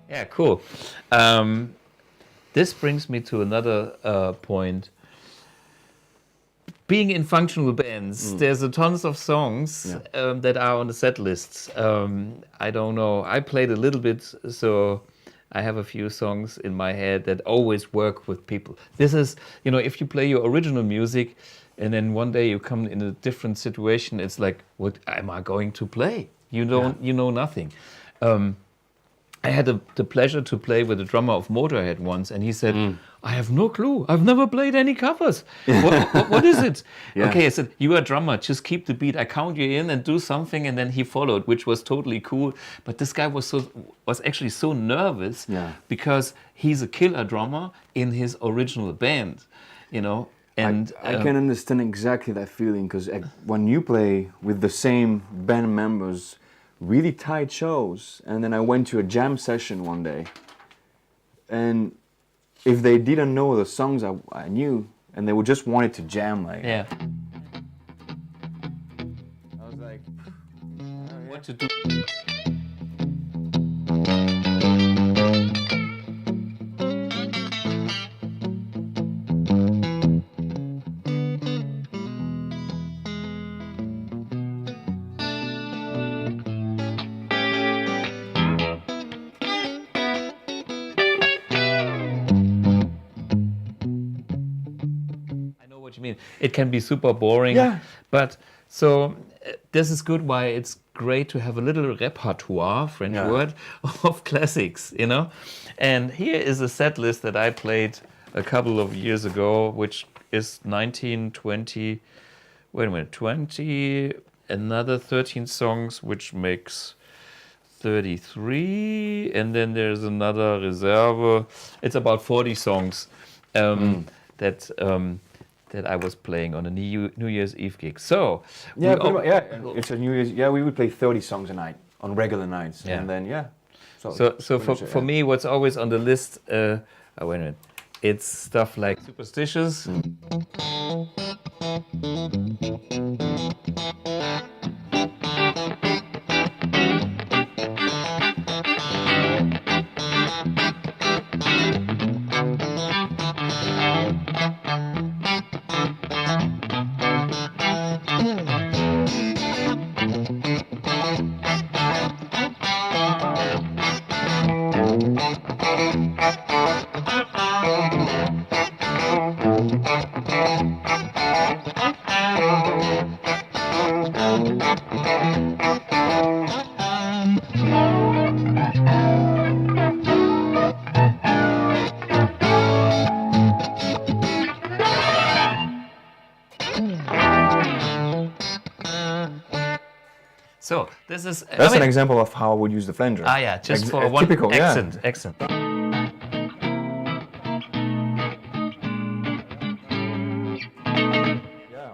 Yeah, cool. this brings me to another point. Being in functional bands, there's a tons of songs that are on the set lists. I don't know. I played a little bit, so I have a few songs in my head that always work with people. This is, if you play your original music and then one day you come in a different situation, it's like, what am I going to play? You know nothing. I had the pleasure to play with the drummer of Motorhead once, and he said, I have no clue. I've never played any covers. What is it? Yeah. Okay, I said, you are a drummer. Just keep the beat. I count you in and do something. And then he followed, which was totally cool. But this guy was actually so nervous because he's a killer drummer in his original band, And I can understand exactly that feeling, because when you play with the same band members, really tight shows, and then I went to a jam session one day, and if they didn't know the songs I knew, and they would just wanted to jam, I was like, what to do? It can be super boring, but so this is good. Why it's great to have a little repertoire, French word, of classics, And here is a set list that I played a couple of years ago, which is 1920. Wait a minute, 20, another 13 songs, which makes 33, and then there's another reserve. It's about 40 songs that I was playing on a New Year's Eve gig. So it's a New Year's. Yeah, we would play 30 songs a night on regular nights, and then So for me, what's always on the list? Wait a minute. It's stuff like Superstitious. So this is... That's an example of how I would use the flanger. Just for one typical, accent.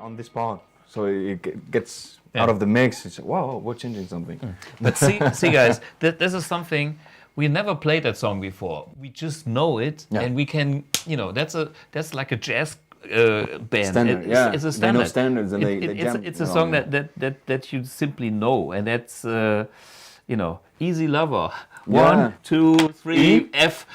On this part. So it gets out of the mix. It's wow, we're changing something. But see guys, this is something... We never played that song before. We just know it, and we can, that's like a jazz band. Standard, it's a standard. They know standards, and they jam. It's a song that you simply know, and that's Easy Lover. 1, 2, 3, E, F.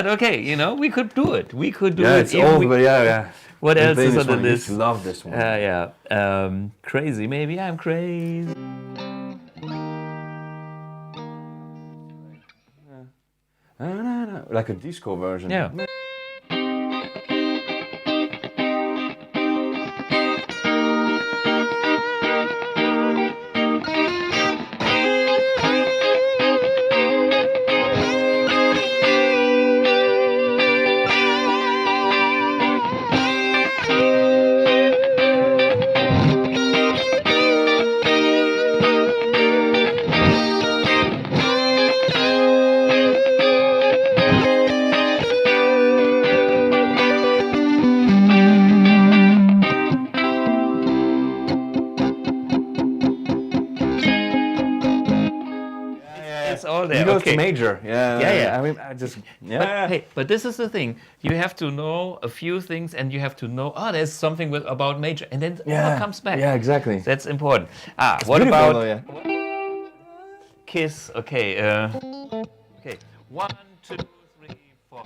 But okay, you know, we could do it. We could do it. Yeah, it's old, but yeah. What else is under I this? love this one. Crazy. Maybe I'm crazy. Like a disco version. Yeah. All there. You go okay. to major. Yeah. I mean, But this is the thing. You have to know a few things, and you have to know. Oh, there's something about major, and then it all comes back. Yeah, exactly. That's important. It's what about though, Kiss? Okay. Okay. 1, 2, 3, 4.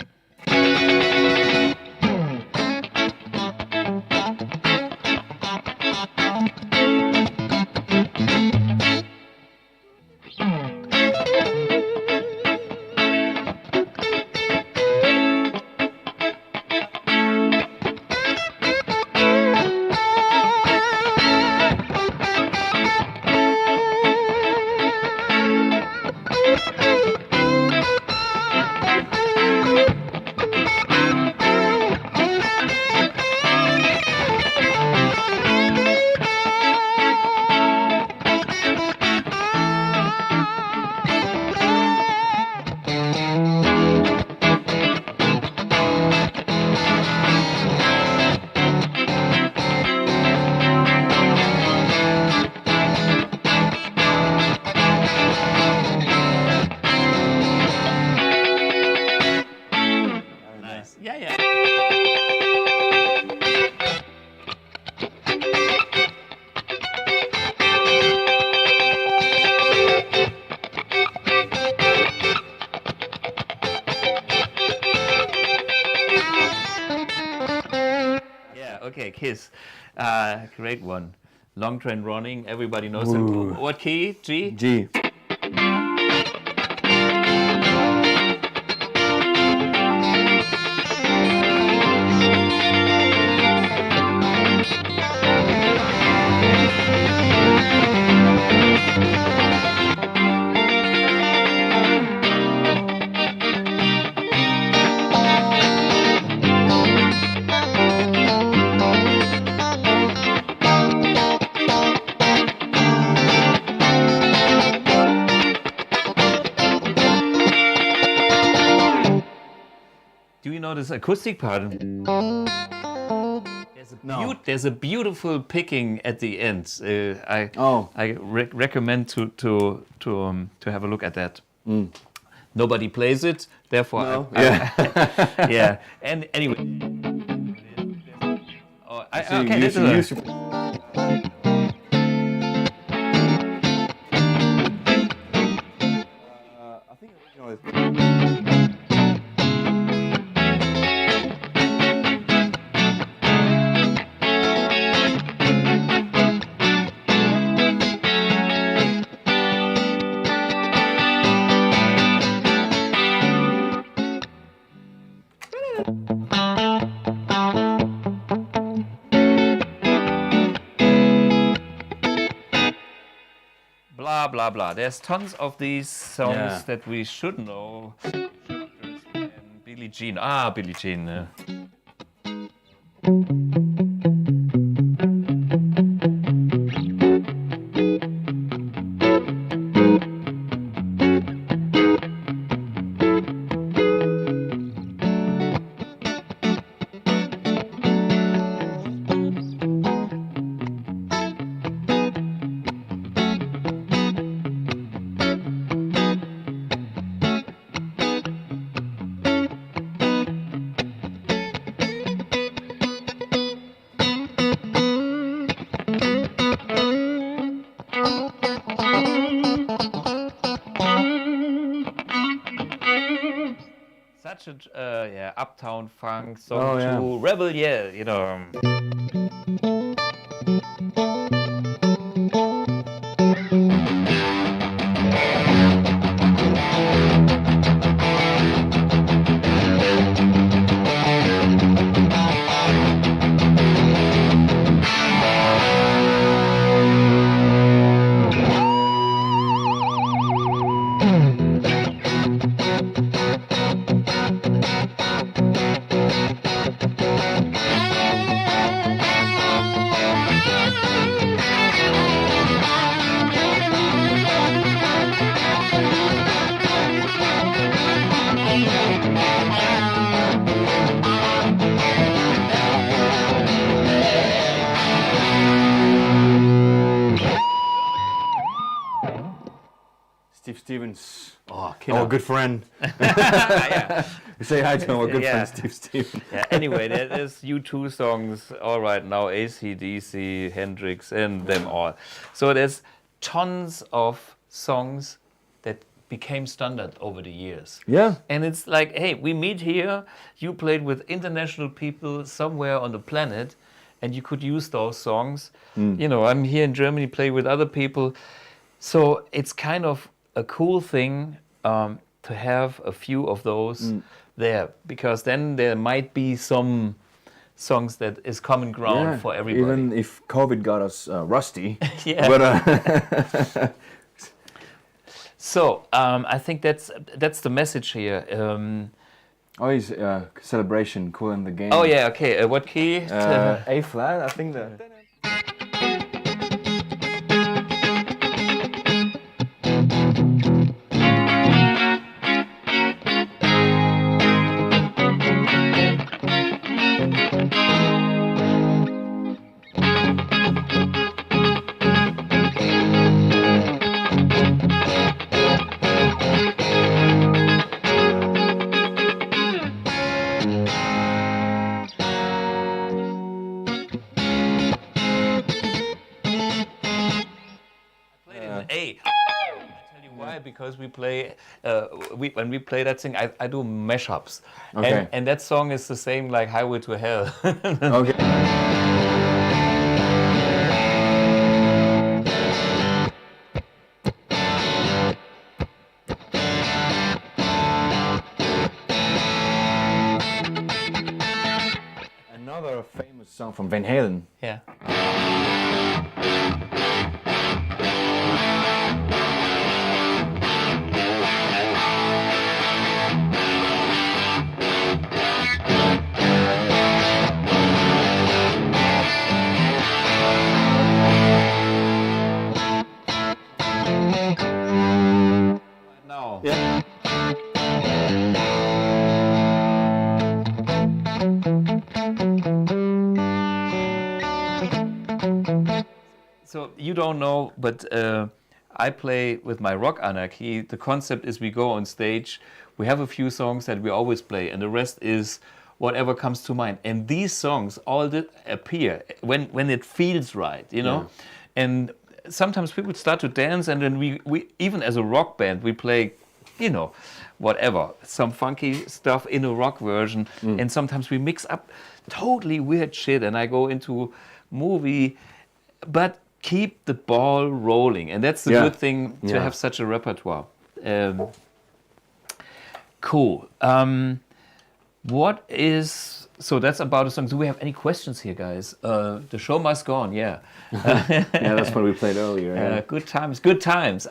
Okay, Kiss. Great one. Long Train Running, everybody knows it. What key? G? G. Do you know this acoustic part? There's a beautiful picking at the end. I recommend to have a look at that. Nobody plays it, therefore. No. Yeah. And anyway. Okay, this is. I think original is. Blah blah blah. There's tons of these songs that we should know. And Billie Jean. Billie Jean. such a uptown funk song to Rebel Yell, you know. Stevens. Oh, our good friend. Say hi to our good friend Steve Stevens. Anyway, there's U2 songs all right now, AC/DC, Hendrix, and them all. So there's tons of songs that became standard over the years. Yeah. And it's like, hey, we meet here, you played with international people somewhere on the planet, and you could use those songs. You know, I'm here in Germany, play with other people. So it's kind of a cool thing to have a few of those there, because then there might be some songs that is common ground for everybody. Even if COVID got us rusty. But, so I think that's the message here. Always celebration, cool in the game. Oh yeah, okay. What key? A flat, I think that. Because we play, when we play that thing, I do mashups, and that song is the same like Highway to Hell. Another famous song from Van Halen. Yeah. So you don't know, but I play with my Rock Anarchy. The concept is we go on stage, we have a few songs that we always play, and the rest is whatever comes to mind. And these songs all appear when it feels right, you know? Yeah. And sometimes people start to dance, and then we even as a rock band, we play, you know, whatever, some funky stuff in a rock version. And sometimes we mix up totally weird shit, and I go into movie, but keep the ball rolling, and that's the good thing to have such a repertoire. Cool. What is, so that's about a song. Do we have any questions here, guys? The show must go on, yeah, that's what we played earlier. Good times, good times.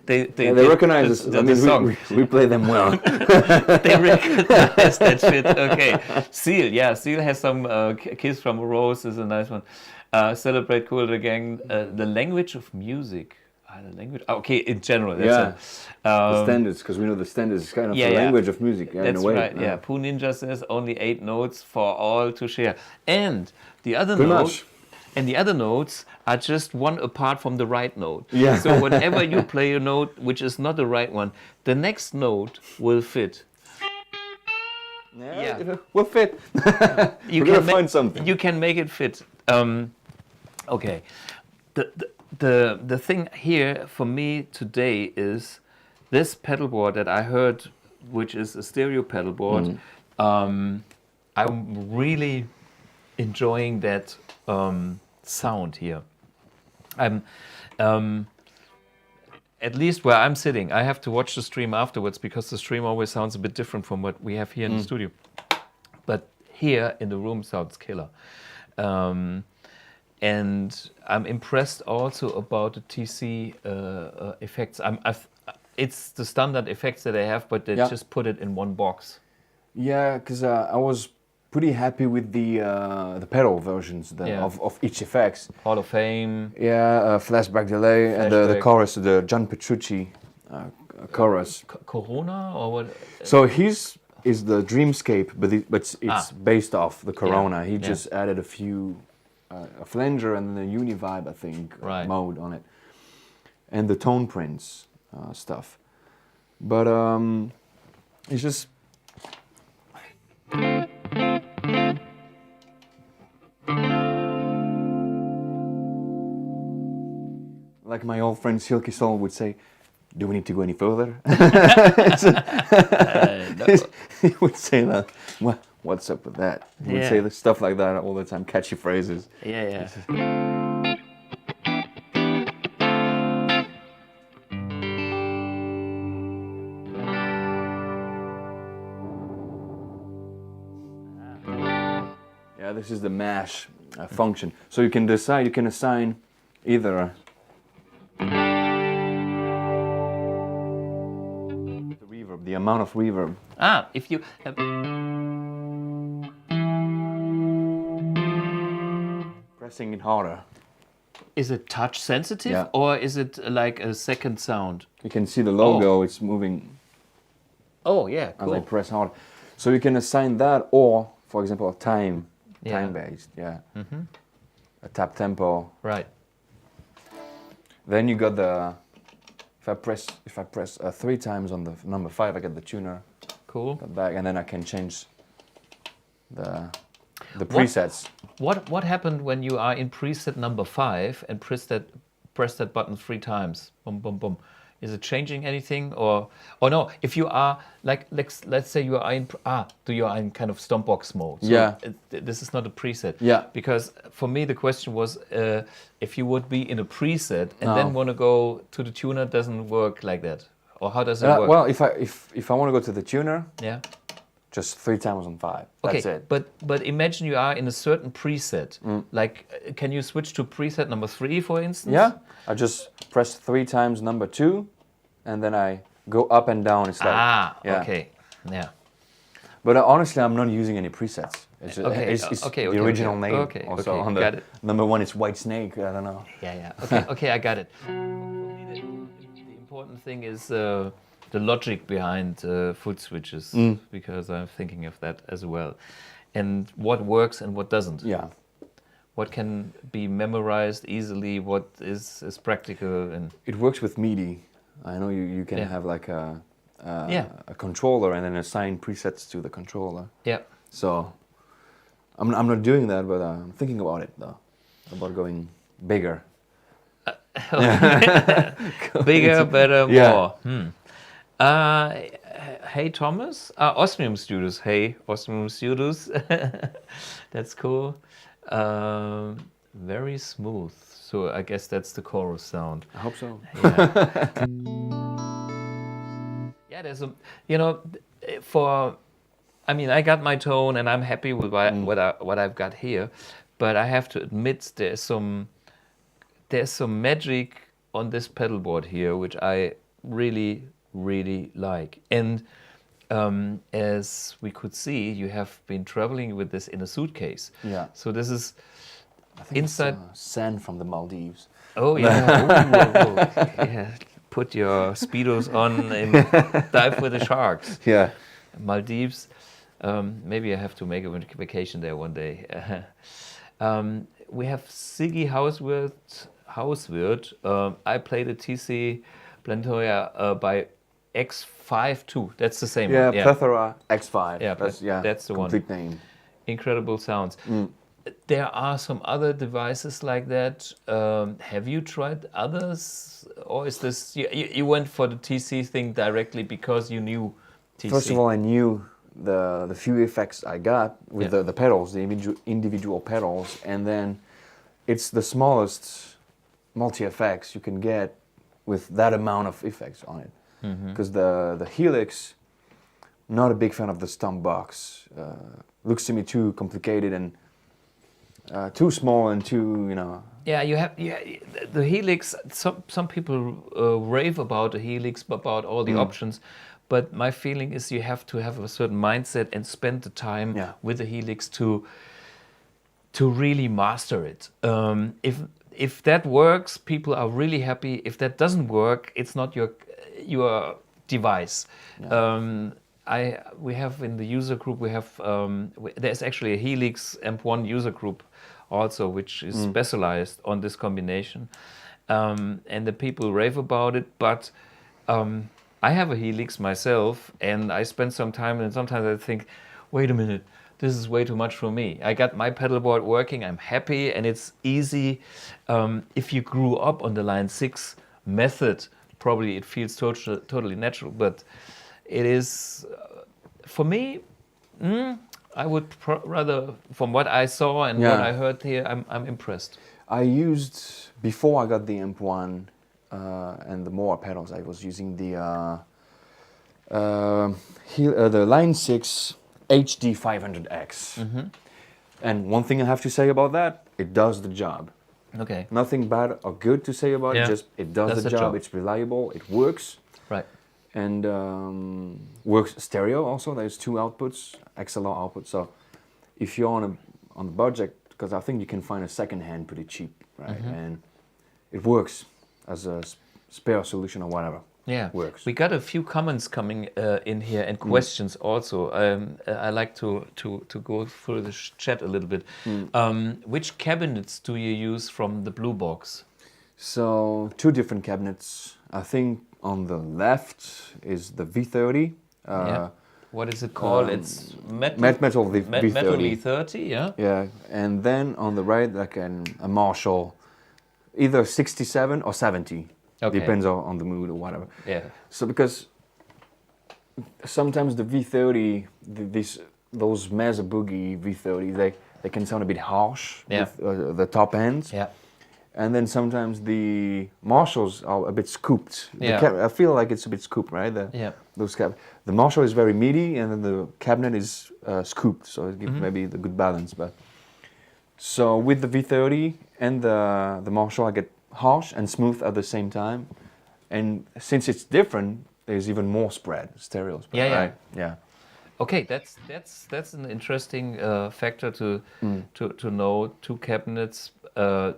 They recognize us. I mean, we play them well. They recognize that shit. Okay, Seal has some Kiss from a Rose is a nice one. Celebrate Cool Again. The language of music. The language. Okay, in general. That's the standards, because we know the standards is kind of the language of music. That's in a way. Right. Yeah. Pooh Ninja says only 8 notes for all to share, and the other notes. And the other notes are just one apart from the right note. Yeah. So whenever you play a note which is not the right one, the next note will fit. Yeah, will fit. You can find something. You can make it fit. Okay. The thing here for me today is this pedalboard that I heard which is a stereo pedalboard. I'm really enjoying that sound here. I'm at least where I'm sitting. I have to watch the stream afterwards because the stream always sounds a bit different from what we have here in the studio. But here in the room sounds killer. And I'm impressed also about the TC effects. It's the standard effects that I have, but they just put it in one box. Yeah, because I was pretty happy with the pedal versions of each effects. Hall of Fame. Yeah, flashback delay and the chorus, the John Petrucci chorus. Corona or what? So his is the Dreamscape, but it's based off the Corona. He just added a few, a Flanger and the Univibe, I think, mode on it, and the tone prints stuff. But it's just. Like my old friend Silky Soul would say, do we need to go any further? He would say that. What's up with that? He would say stuff like that all the time, catchy phrases. Yeah. Yeah, this is the mash function. So you can decide, you can assign either the reverb, the amount of reverb. If you have... Pressing it harder. Is it touch sensitive or is it like a second sound? You can see the logo, it's moving. Oh yeah, cool. As I press hard. So you can assign that, or for example a time based, a tap tempo. Right. Then you got the, if I press 3 times on the number 5, I get the tuner. Cool. Back, and then I can change the presets. What happened when you are in preset number 5 and press that button 3 times? Boom, boom, boom. Is it changing anything, or no? If you are like, let's say you are in kind of stompbox mode. So this is not a preset. Yeah. Because for me the question was if you would be in a preset and then want to go to the tuner, doesn't work like that, or how does it work? Well, if I want to go to the tuner, just 3 times on 5. That's it. But imagine you are in a certain preset. Like, can you switch to preset number 3, for instance? Yeah. I just press 3 times number 2, and then I go up and down. It's like okay, yeah. But honestly, I'm not using any presets. It's the original name. Okay, also on the number 1, it's White Snake. I don't know. Yeah. Okay, I got it. For me, the important thing is the logic behind foot switches, because I'm thinking of that as well, and what works and what doesn't. Yeah. What can be memorized easily? What is practical? And it works with MIDI. I know you can have like a controller and then assign presets to the controller. Yeah. So I'm not doing that, but I'm thinking about it though, about going bigger. Bigger, better, more. Hey Thomas, Osmium Studios. Hey Osmium Studios. That's cool. Very smooth. So I guess that's the chorus sound. I hope so. Yeah, there's a, I got my tone and I'm happy with what I've got here, but I have to admit there's some magic on this pedalboard here which I really like. And as we could see, you have been traveling with this in a suitcase. Yeah. So this is inside. It's, sand from the Maldives. Oh yeah. Yeah. Put your speedos on and dive with the sharks. Yeah. Maldives. Maybe I have to make a vacation there one day. We have Siggy Hauswirt. I played a TC Plethora by X5 too. That's the same one. Yeah, Plethora X5. Yeah, that's the complete name. Incredible sounds. There are some other devices like that. Have you tried others, or is this you went for the TC thing directly because you knew first of all, I knew the few effects I got with the pedals, the individual pedals, and then it's the smallest multi-effects you can get with that amount of effects on it. Because the Helix, not a big fan of the stump box. Looks to me too complicated and too small and too, you know. Yeah, you have the Helix. Some people rave about the Helix, about all the options, but my feeling is you have to have a certain mindset and spend the time with the Helix to really master it. If that works, people are really happy. If that doesn't work, it's not your device. We have in the user group, there's actually a Helix AMP1 user group also, which is specialized on this combination. And the people rave about it, but I have a Helix myself, and I spend some time, and sometimes I think, wait a minute, this is way too much for me. I got my pedalboard working, I'm happy, and it's easy. If you grew up on the Line 6 method, probably it feels totally natural, but it is, for me, I would rather, from what I saw and what I heard here, I'm impressed. I used, before I got the AMP1 and the more pedals, I was using the Line 6 HD 500X. And one thing I have to say about that, it does the job. Okay. Nothing bad or good to say about it, just it does the job, it's reliable, it works. Right. And works stereo also. There's 2 outputs, XLR outputs. So if you're on a budget, because I think you can find a second-hand pretty cheap, right? And it works as a spare solution or whatever. Yeah, works. We got a few comments coming in here and questions also. I like to go through the chat a little bit. Which cabinets do you use from the BluBOX? So 2 different cabinets. I think on the left is the V30. What is it called? It's Metal V30. Metal V30, yeah? Yeah, and then on the right, like a Marshall, either 67 or 70. Okay. Depends on the mood or whatever. Yeah. So because sometimes the V30, those Mesa Boogie V30s, they can sound a bit harsh with the top ends. Yeah. And then sometimes the Marshalls are a bit scooped. Yeah. I feel like it's a bit scooped, right? The Marshall is very meaty, and then the cabinet is scooped, so it gives maybe the good balance. But so with the V30 and the Marshall, I get harsh and smooth at the same time. And since it's different, there's even more stereo spread. Yeah, right? Yeah. Okay, that's an interesting factor to know. 2 cabinets,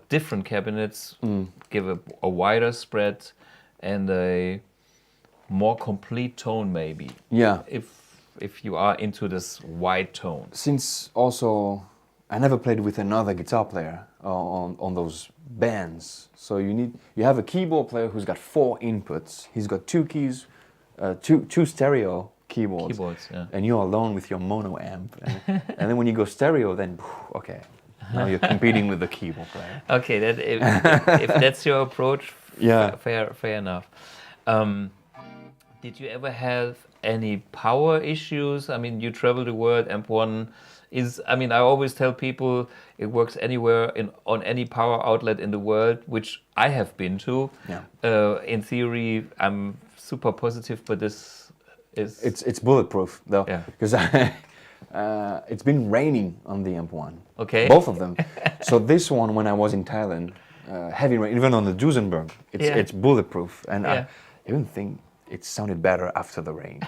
different cabinets, give a wider spread and a more complete tone, maybe. Yeah. If you are into this wide tone. Since also I never played with another guitar player on those bands, so you have a keyboard player who's got 4 inputs. He's got 2 keys, two stereo keyboards, and you're alone with your mono amp. And then when you go stereo, then okay, now you're competing with the keyboard player. Okay, if that's your approach, fair enough. Did you ever have any power issues? I mean, you travel the world. AMP1 is, I mean, I always tell people it works anywhere on any power outlet in the world, which I have been to. Yeah. In theory, I'm super positive, but this is... It's bulletproof, though, because it's been raining on the AMP1. Okay. Both of them. So this one, when I was in Thailand, heavy rain, even on the Dusenberg, it's bulletproof. And I even think it sounded better after the rain.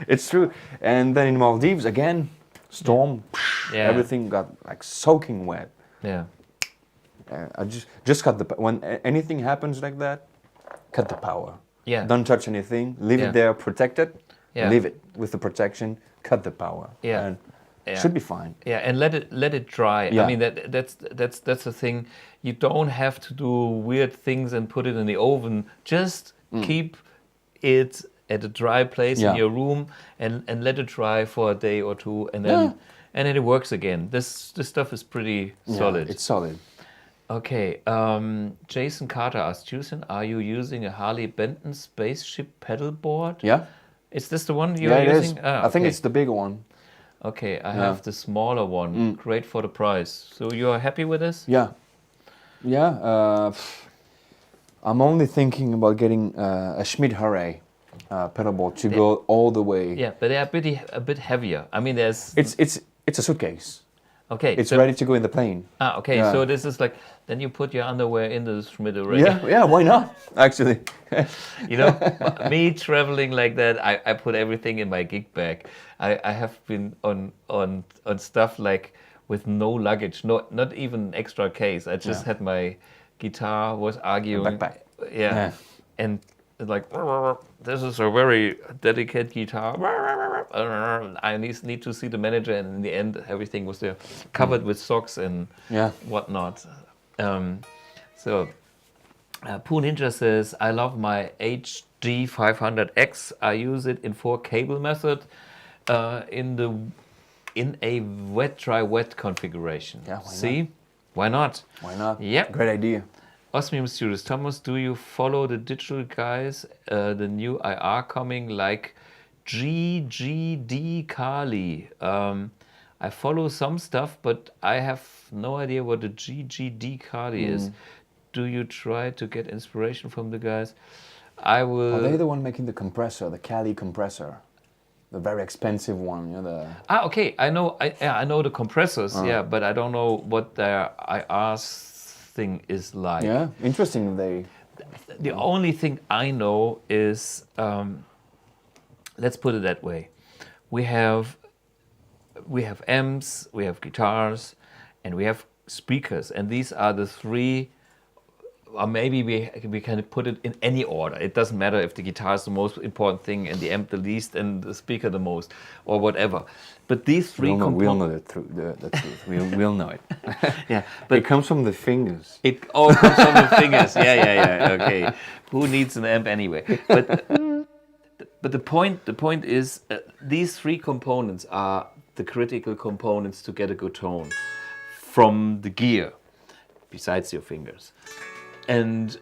It's true. And then in Maldives, again, storm, everything got like soaking wet. Yeah. I just cut when anything happens like that, cut the power. Yeah. Don't touch anything. Leave it there, protect it. Yeah. Leave it with the protection. Cut the power. Yeah. And should be fine. Yeah, and let it dry. Yeah. I mean that's the thing. You don't have to do weird things and put it in the oven. Just keep it at a dry place in your room and let it dry for a day or 2, and then it works again. This stuff is pretty solid. It's solid. Okay, Jason Carter asked, Jusen, are you using a Harley Benton spaceship pedalboard? Yeah. Is this the one you're using? I think it's the bigger one. Okay, I have the smaller one. Great for the price. So you are happy with this? Yeah. Yeah. I'm only thinking about getting a Schmidt-Hurray pedalboard to go all the way. Yeah, but they're a bit heavier. I mean, there's... It's a suitcase. Okay. It's ready to go in the plane. Okay, so this is like, then you put your underwear in the Schmidt-Hurray. Yeah, why not, actually? You know, me traveling like that, I put everything in my gig bag. I have been on stuff like with no luggage, not even extra case. I just had my guitar, was arguing. Backpack. Yeah. And like, this is a very dedicated guitar. I need to see the manager, and in the end, everything was there, covered with socks and whatnot. So, Pooh Ninja says, I love my HD500X. I use it in 4 cable method in a wet, dry, wet configuration. Yeah, why not? Why not? Yeah. Great idea. Osmium Studios. Thomas, do you follow the digital guys, the new IR coming, like GGD Kali? I follow some stuff, but I have no idea what the GGD Kali is. Do you try to get inspiration from the guys? I will... Are they the one making the compressor, the Kali compressor? The very expensive one, you know, the... Okay, I know the compressors, but I don't know what their IR thing is like. Yeah, interesting. The only thing I know is, let's put it that way. We have amps, we have guitars, and we have speakers, and these are the 3. Or maybe we can put it in any order. It doesn't matter if the guitar is the most important thing and the amp the least and the speaker the most, or whatever. But these 3 components... We'll know the truth. We'll know it. Yeah, but it comes from the fingers. It all comes from the fingers. Yeah. Okay. Who needs an amp anyway? But the point is, these 3 components are the critical components to get a good tone from the gear, besides your fingers. And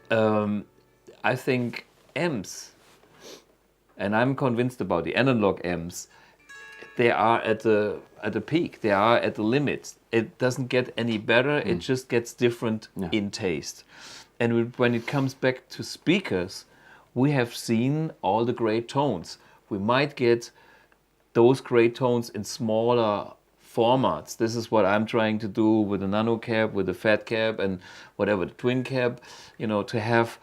I think amps, and I'm convinced about the analog amps, they are at the peak. They are at the limit. It doesn't get any better. It just gets different in taste. And when it comes back to speakers, we have seen all the great tones. We might get those great tones in smaller formats. This is what I'm trying to do with the NANOCAB, with the Fat Cab, and whatever, the Twin Cab, you know, to have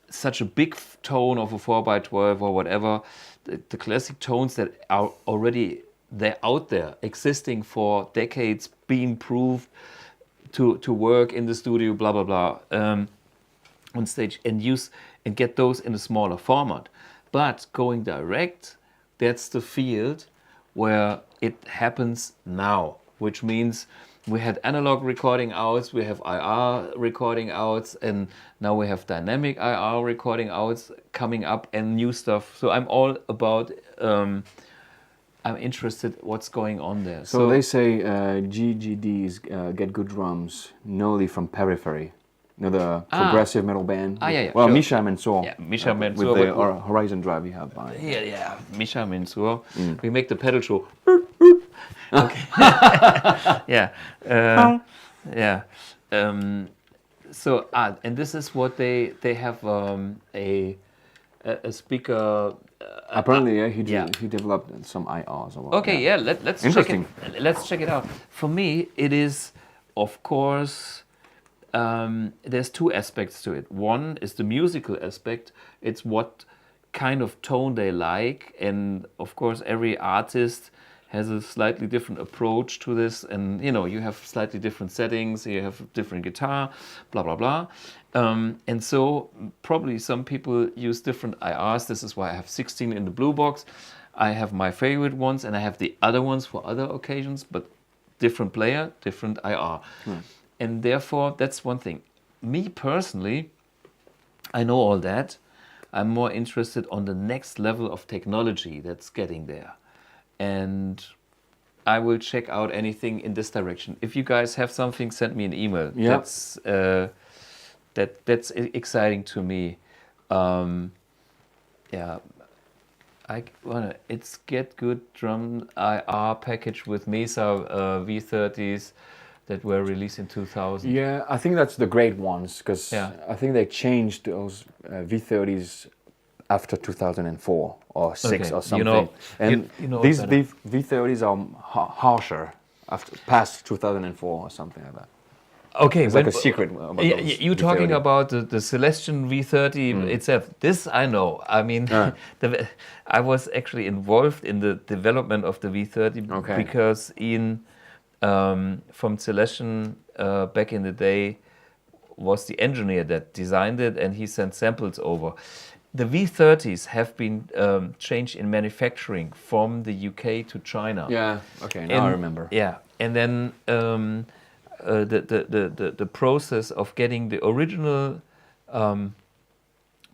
such a big tone of a 4x12 or whatever, the classic tones that are already out there, existing for decades, being proved to work in the studio, blah, blah, blah, on stage, and get those in a smaller format. But going direct, that's the field where it happens now, which means we had analog recording outs, we have IR recording outs, and now we have dynamic IR recording outs coming up and new stuff. So I'm all about, I'm interested what's going on there. So they say GGDs get good drums, Noli from Periphery. You know, the progressive metal band. Yeah. Well, sure. Misha Mansour. Yeah, Misha Mansour. With the Horizon drive you have by. Yeah, Misha Mansour. We make the pedal show. Okay. Yeah. So, and this is what they have a speaker. Apparently, he developed some IRs. Okay, let's check it. Let's check it out. For me, it is, of course. There's 2 aspects to it. One is the musical aspect. It's what kind of tone they like, and of course every artist has a slightly different approach to this, and you know, you have slightly different settings, you have different guitar, blah blah blah, and so probably some people use different IRs. This is why I have 16 in the BluBOX. I have my favorite ones, and I have the other ones for other occasions, but different player, different IR. And therefore, that's one thing. Me personally, I know all that. I'm more interested on the next level of technology that's getting there. And I will check out anything in this direction. If you guys have something, send me an email. Yeah. That's exciting to me. Yeah, I wanna. It's Get Good Drum IR package with Mesa V30s that were released in 2000. Yeah, I think that's the great ones because I think they changed those V30s after 2004 or 6 or something. And these V30s are harsher after past 2004 or something like that. Okay, it's like a secret. About you're talking about the Celestion V30 itself. This I know. I mean, I was actually involved in the development of the V30 because Ian from Celestion back in the day was the engineer that designed it, and he sent samples over. The V30s have been changed in manufacturing from the UK to China. Yeah. Okay. Now I remember. Yeah, and then. The process of getting the original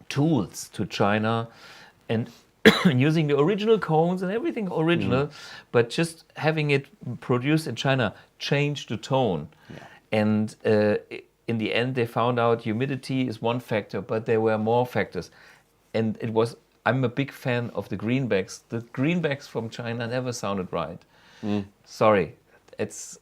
tools to China and using the original cones and everything original, but just having it produced in China changed the tone. Yeah. And in the end, they found out humidity is one factor, but there were more factors. And it was, I'm a big fan of the greenbacks. The greenbacks from China never sounded right. Sorry, it's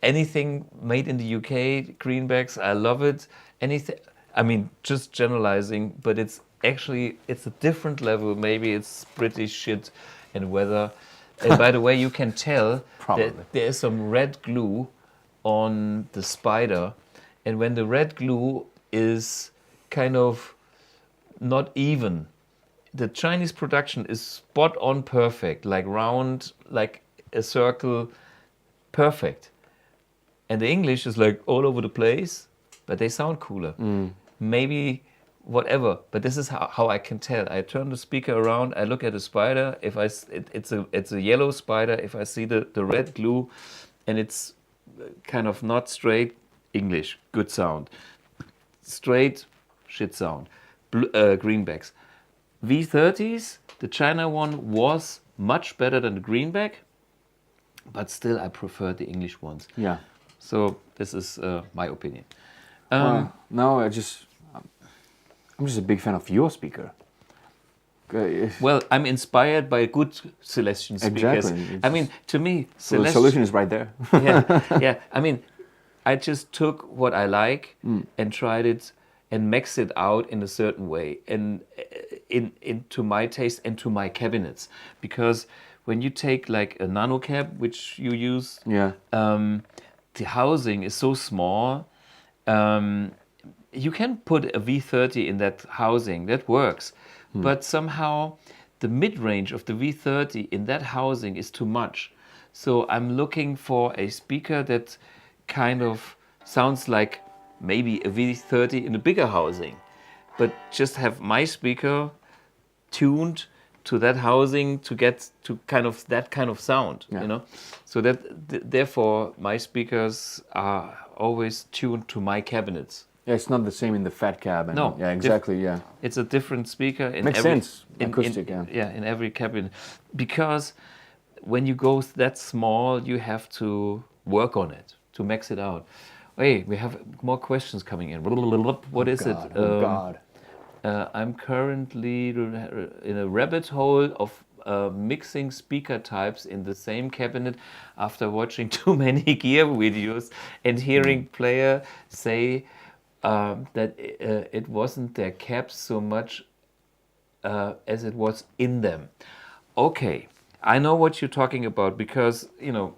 anything made in the UK, greenbacks, I love it. Anything, I mean, just generalizing, but it's actually, it's a different level. Maybe it's British shit and weather. And by the way, you can tell that there's some red glue on the Spider. And when the red glue is kind of not even, the Chinese production is spot on perfect, like round, like a circle, perfect. And the English is like all over the place, but they sound cooler. Maybe whatever, but this is how I can tell. I turn the speaker around, I look at the Spider. If it's a yellow Spider, if I see the red glue, and it's kind of not straight, English, good sound. Straight, shit sound. Greenbacks. V30s, the China one was much better than the greenback, but still I prefer the English ones. Yeah. So this is my opinion. No, I'm just a big fan of your speaker. Well, I'm inspired by good Celestion speakers. Exactly. I mean, to me, the solution is right there. yeah. I mean, I just took what I like and tried it and maxed it out in a certain way and into my taste and to my cabinets. Because when you take like a NANOCAB, which you use, the housing is so small. You can put a V30 in that housing, that works. But somehow the mid-range of the V30 in that housing is too much. So I'm looking for a speaker that kind of sounds like maybe a V30 in a bigger housing, but just have my speaker tuned to that housing to get to kind of that kind of sound, you know. So that therefore my speakers are always tuned to my cabinets. Yeah, it's not the same in the fat cab. And no, yeah, exactly. It's a different speaker in Makes every sense. Acoustic, in every cabin, because when you go that small, you have to work on it to max it out. Hey, we have more questions coming in. What is it? Oh God. I'm currently in a rabbit hole of mixing speaker types in the same cabinet after watching too many gear videos and hearing player say that it wasn't their cabs so much as it was in them. Okay, I know what you're talking about because, you know,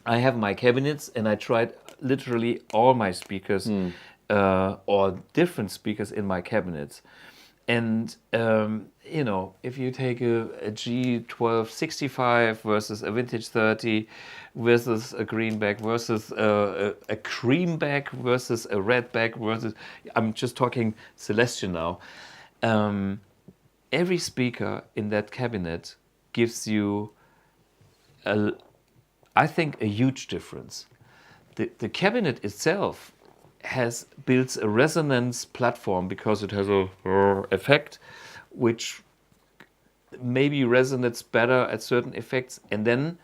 I have my cabinets and I tried literally all my speakers or different speakers in my cabinets. And, you know, if you take a G1265 versus a Vintage 30 versus a greenback versus a creamback versus a redback versus, I'm just talking Celestion now. Every speaker in that cabinet gives you, I think, a huge difference. The cabinet itself builds a resonance platform because it has a effect which maybe resonates better at certain effects, and then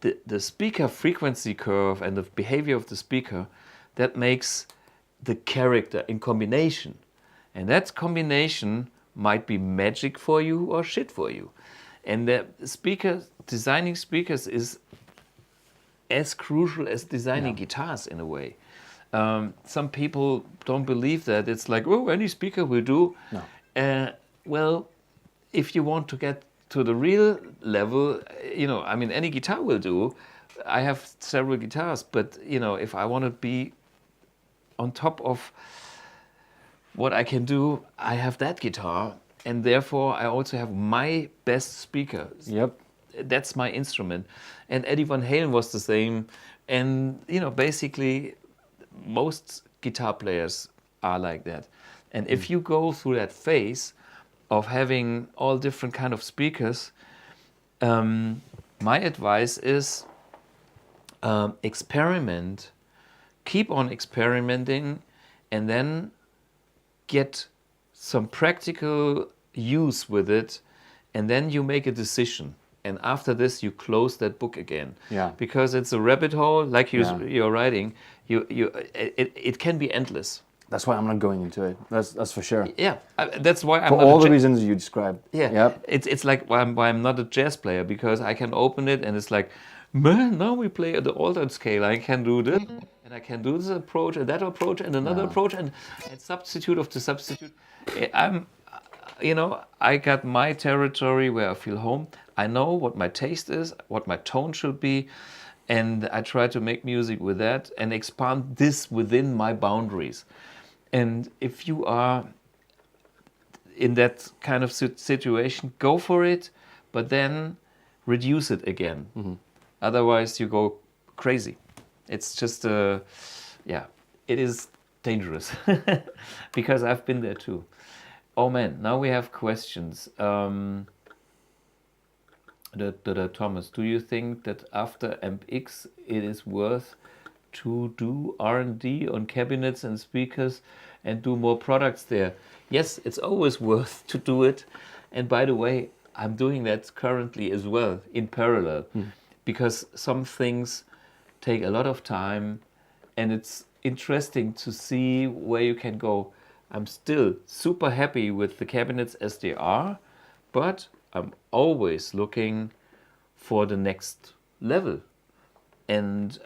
the speaker frequency curve and the behavior of the speaker, that makes the character in combination. And that combination might be magic for you or shit for you. And the designing speakers is as crucial as designing guitars in a way. Some people don't believe that. It's like, oh, any speaker will do. No. Well, if you want to get to the real level, I mean, any guitar will do. I have several guitars, but, if I want to be on top of what I can do, I have that guitar. And therefore, I also have my best speaker. Yep. That's my instrument. And Eddie Van Halen was the same. And, basically, most guitar players are like that. And if you go through that phase of having all different kind of speakers, my advice is experiment, keep on experimenting, and then get some practical use with it, and then you make a decision. And after this, you close that book again. Yeah. Because it's a rabbit hole, like you're writing. It can be endless. That's why I'm not going into it. That's for sure. Yeah, that's why I'm for not all the reasons you described. Yeah. Yep. It's like why I'm not a jazz player, because I can open it and it's like, man, now we play at the altered scale. I can do this, and I can do this approach and that approach and another approach and substitute of the substitute. I got my territory where I feel home. I know what my taste is, what my tone should be, and I try to make music with that and expand this within my boundaries. And if you are in that kind of situation, go for it, but then reduce it again. Mm-hmm. Otherwise, you go crazy. It's just, it is dangerous because I've been there too. Oh man, now we have questions. Thomas, do you think that after AMP-X it is worth to do R&D on cabinets and speakers and do more products there? Yes, it's always worth to do it. And by the way, I'm doing that currently as well in parallel, because some things take a lot of time and it's interesting to see where you can go. I'm still super happy with the cabinets as they are, but I'm always looking for the next level. And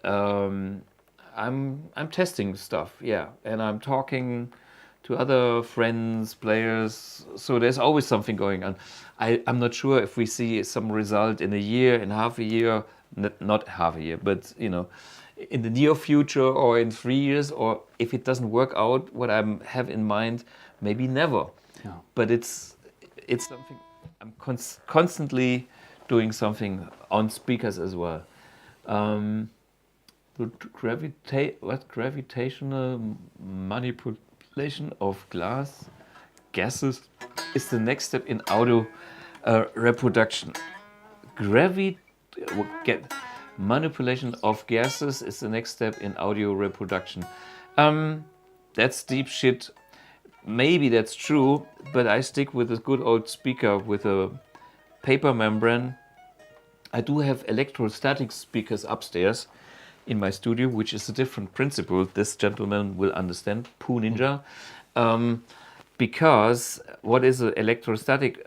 I'm testing stuff, and I'm talking to other friends, players, so there's always something going on. I'm not sure if we see some result in a year, in half a year, not half a year, but in the near future or in 3 years, or if it doesn't work out what I have in mind, maybe never. Yeah. But it's something, I'm constantly doing something on speakers as well. Gravitational manipulation of gases is the next step in audio reproduction. Manipulation of gases is the next step in audio reproduction. That's deep shit. Maybe that's true, but I stick with a good old speaker with a paper membrane. I do have electrostatic speakers upstairs in my studio, which is a different principle. This gentleman will understand, Poo Ninja. Because what is an electrostatic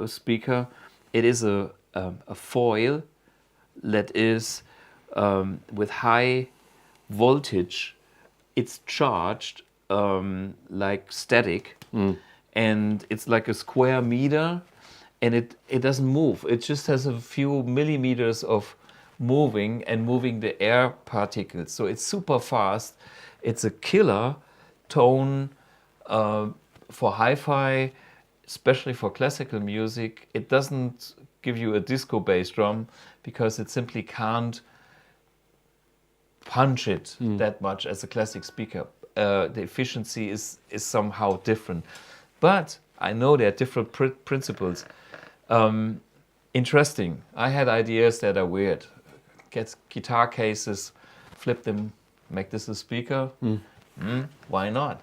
speaker? It is a foil that is with high voltage. It's charged like static, and it's like a square meter, and it doesn't move. It just has a few millimeters of moving the air particles. So it's super fast. It's a killer tone for hi-fi, especially for classical music. It doesn't give you a disco bass drum because it simply can't punch it that much as a classic speaker. The efficiency is somehow different. But I know there are different principles. Interesting. I had ideas that are weird. Get guitar cases, flip them, make this a speaker. Why not?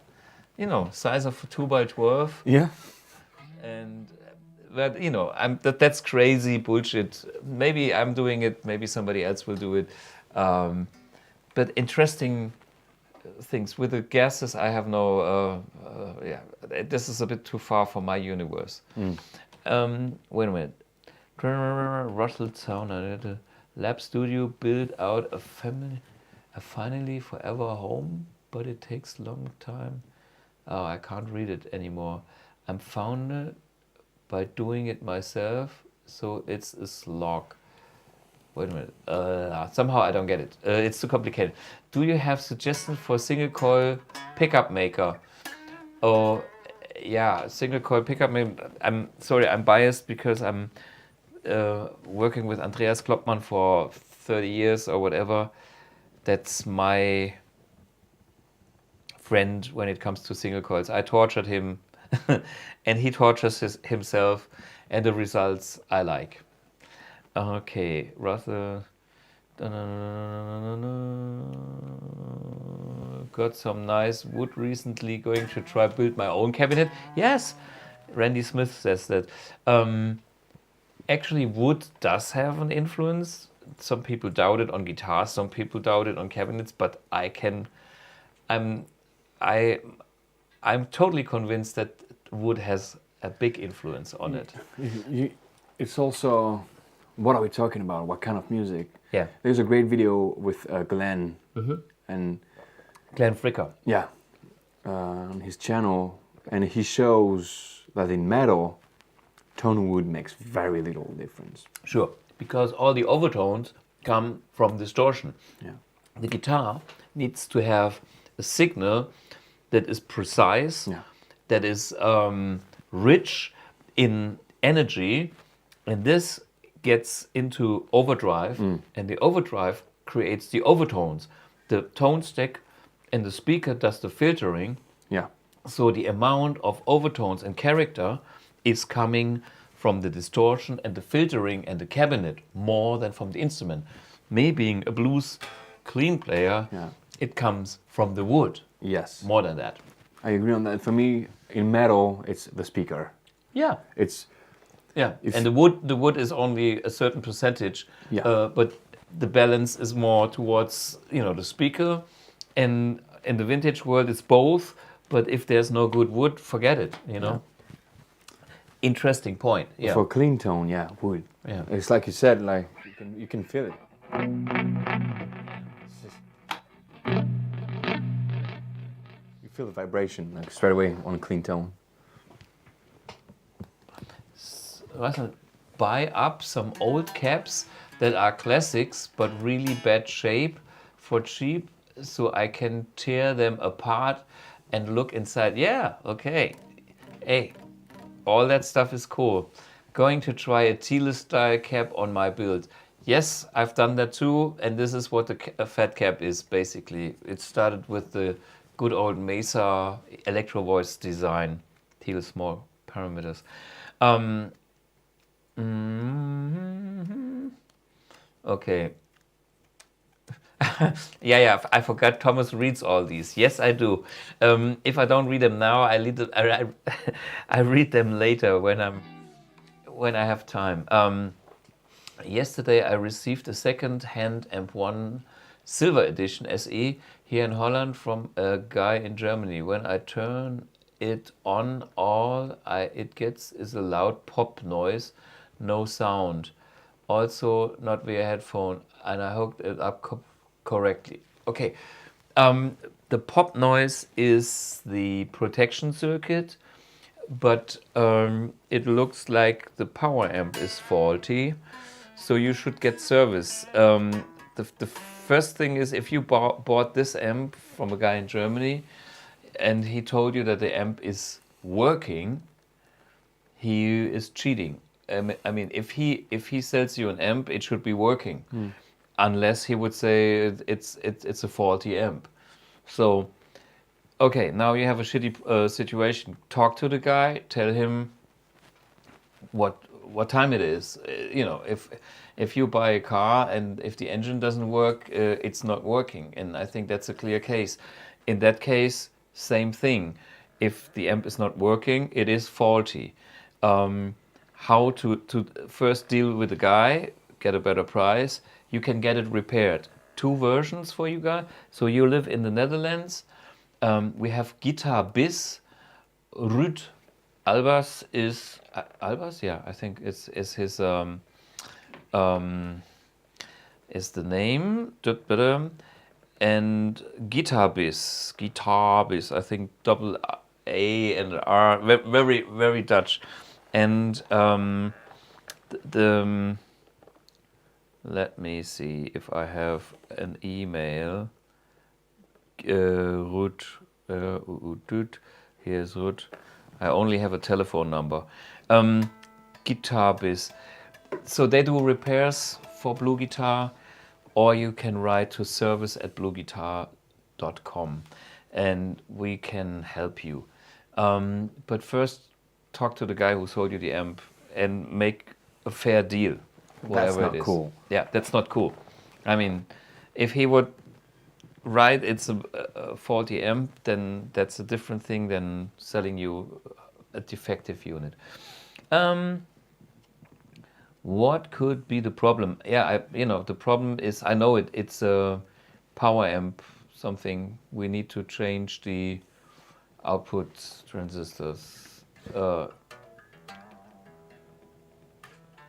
Size of 2x12. Yeah. And But you know, that's crazy bullshit. Maybe I'm doing it. Maybe somebody else will do it. But interesting things with the gases. I have no. Yeah, this is a bit too far for my universe. Wait a minute. Russell Sound at a lab studio built out a finally forever home, but it takes long time. Oh, I can't read it anymore. I'm founded by doing it myself, so it's a slog. Wait a minute. Somehow I don't get it. It's too complicated. Do you have suggestions for single coil pickup maker? Oh, yeah, single coil pickup maker. I'm sorry, I'm biased because I'm working with Andreas Kloppmann for 30 years or whatever. That's my friend when it comes to single coils. I tortured him and he tortures himself, and the results I like. Okay, Russell. Got some nice wood recently, going to try build my own cabinet. Yes, Randy Smith says that. Actually, wood does have an influence. Some people doubt it on guitars, some people doubt it on cabinets, but I'm totally convinced that wood has a big influence on it. It's also, what are we talking about? What kind of music? Yeah. There's a great video with Glenn and Glenn Fricker. Yeah, on his channel, and he shows that in metal, tone wood makes very little difference. Sure, because all the overtones come from distortion. Yeah. The guitar needs to have a signal that is precise, that is rich in energy, and this gets into overdrive, and the overdrive creates the overtones. The tone stack and the speaker does the filtering. Yeah. So the amount of overtones and character is coming from the distortion and the filtering and the cabinet more than from the instrument. Me being a blues clean player, it comes from the wood. Yes. More than that. I agree on that. For me, in metal, it's the speaker. Yeah. It's and the wood is only a certain percentage. Yeah. But the balance is more towards the speaker, and in the vintage world it's both. But if there's no good wood, forget it. Interesting point. Yeah. For clean tone, wood. Yeah. It's like you said, like you can feel it. You feel the vibration like straight away on clean tone. Buy up some old cabs that are classics but really bad shape for cheap, so I can tear them apart and look inside. Yeah, okay. Hey, all that stuff is cool. Going to try a Thiele style cab on my build. Yes, I've done that too, and this is what a fat cab is basically. It started with the good old Mesa Electro Voice design, Thiele small parameters. Okay. I forgot Thomas reads all these. Yes, I do. If I don't read them now, I read them later when I have time. Yesterday I received a second-hand AMP1 Silver Edition SE here in Holland from a guy in Germany. When I turn it on, all it gets is a loud pop noise, no sound. Also not via headphone, and I hooked it up correctly. Okay, the pop noise is the protection circuit, but it looks like the power amp is faulty, so you should get service. The first thing is, if you bought this amp from a guy in Germany and he told you that the amp is working, he is cheating. I mean, if he sells you an amp, it should be working, unless he would say it's a faulty amp. So, okay, now you have a shitty situation. Talk to the guy, tell him what time it is. If you buy a car and if the engine doesn't work, it's not working, and I think that's a clear case. In that case, same thing. If the amp is not working, it is faulty. how to first deal with the guy, get a better price. You can get it repaired. 2 versions for you guys. So you live in the Netherlands. We have Guitar Biz. Ruud Albers is Albers. Yeah, I think is his is the name. And Guitar Biz. I think double A and R. Very very Dutch. And let me see if I have an email. Ruud. Here's Ruud. I only have a telephone number. Guitar Biz. So they do repairs for BluGuitar, or you can write to service@bluguitar.com and we can help you. But first, talk to the guy who sold you the amp and make a fair deal. Whatever That's not it is. cool. Yeah, that's not cool. I mean, if he would write it's a faulty amp, then that's a different thing than selling you a defective unit. What could be the problem? Yeah, the problem is, I know it's a power amp, something. We need to change the output transistors.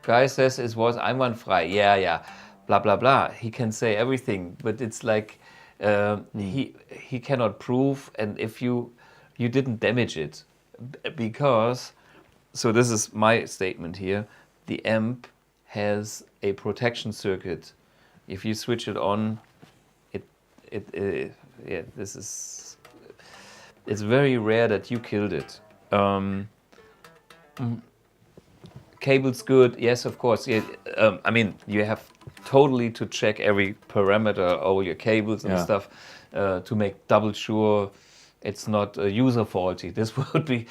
Guy says it was einwandfrei. Yeah, blah blah blah. He can say everything, but it's like he cannot prove. And if you didn't damage it, because so this is my statement here. The amp has a protection circuit. If you switch it on, it's very rare that you killed it. Cable's good, yes, of course. Yeah, I mean, you have totally to check every parameter, all your cables and stuff, to make double sure it's not user faulty. This would be,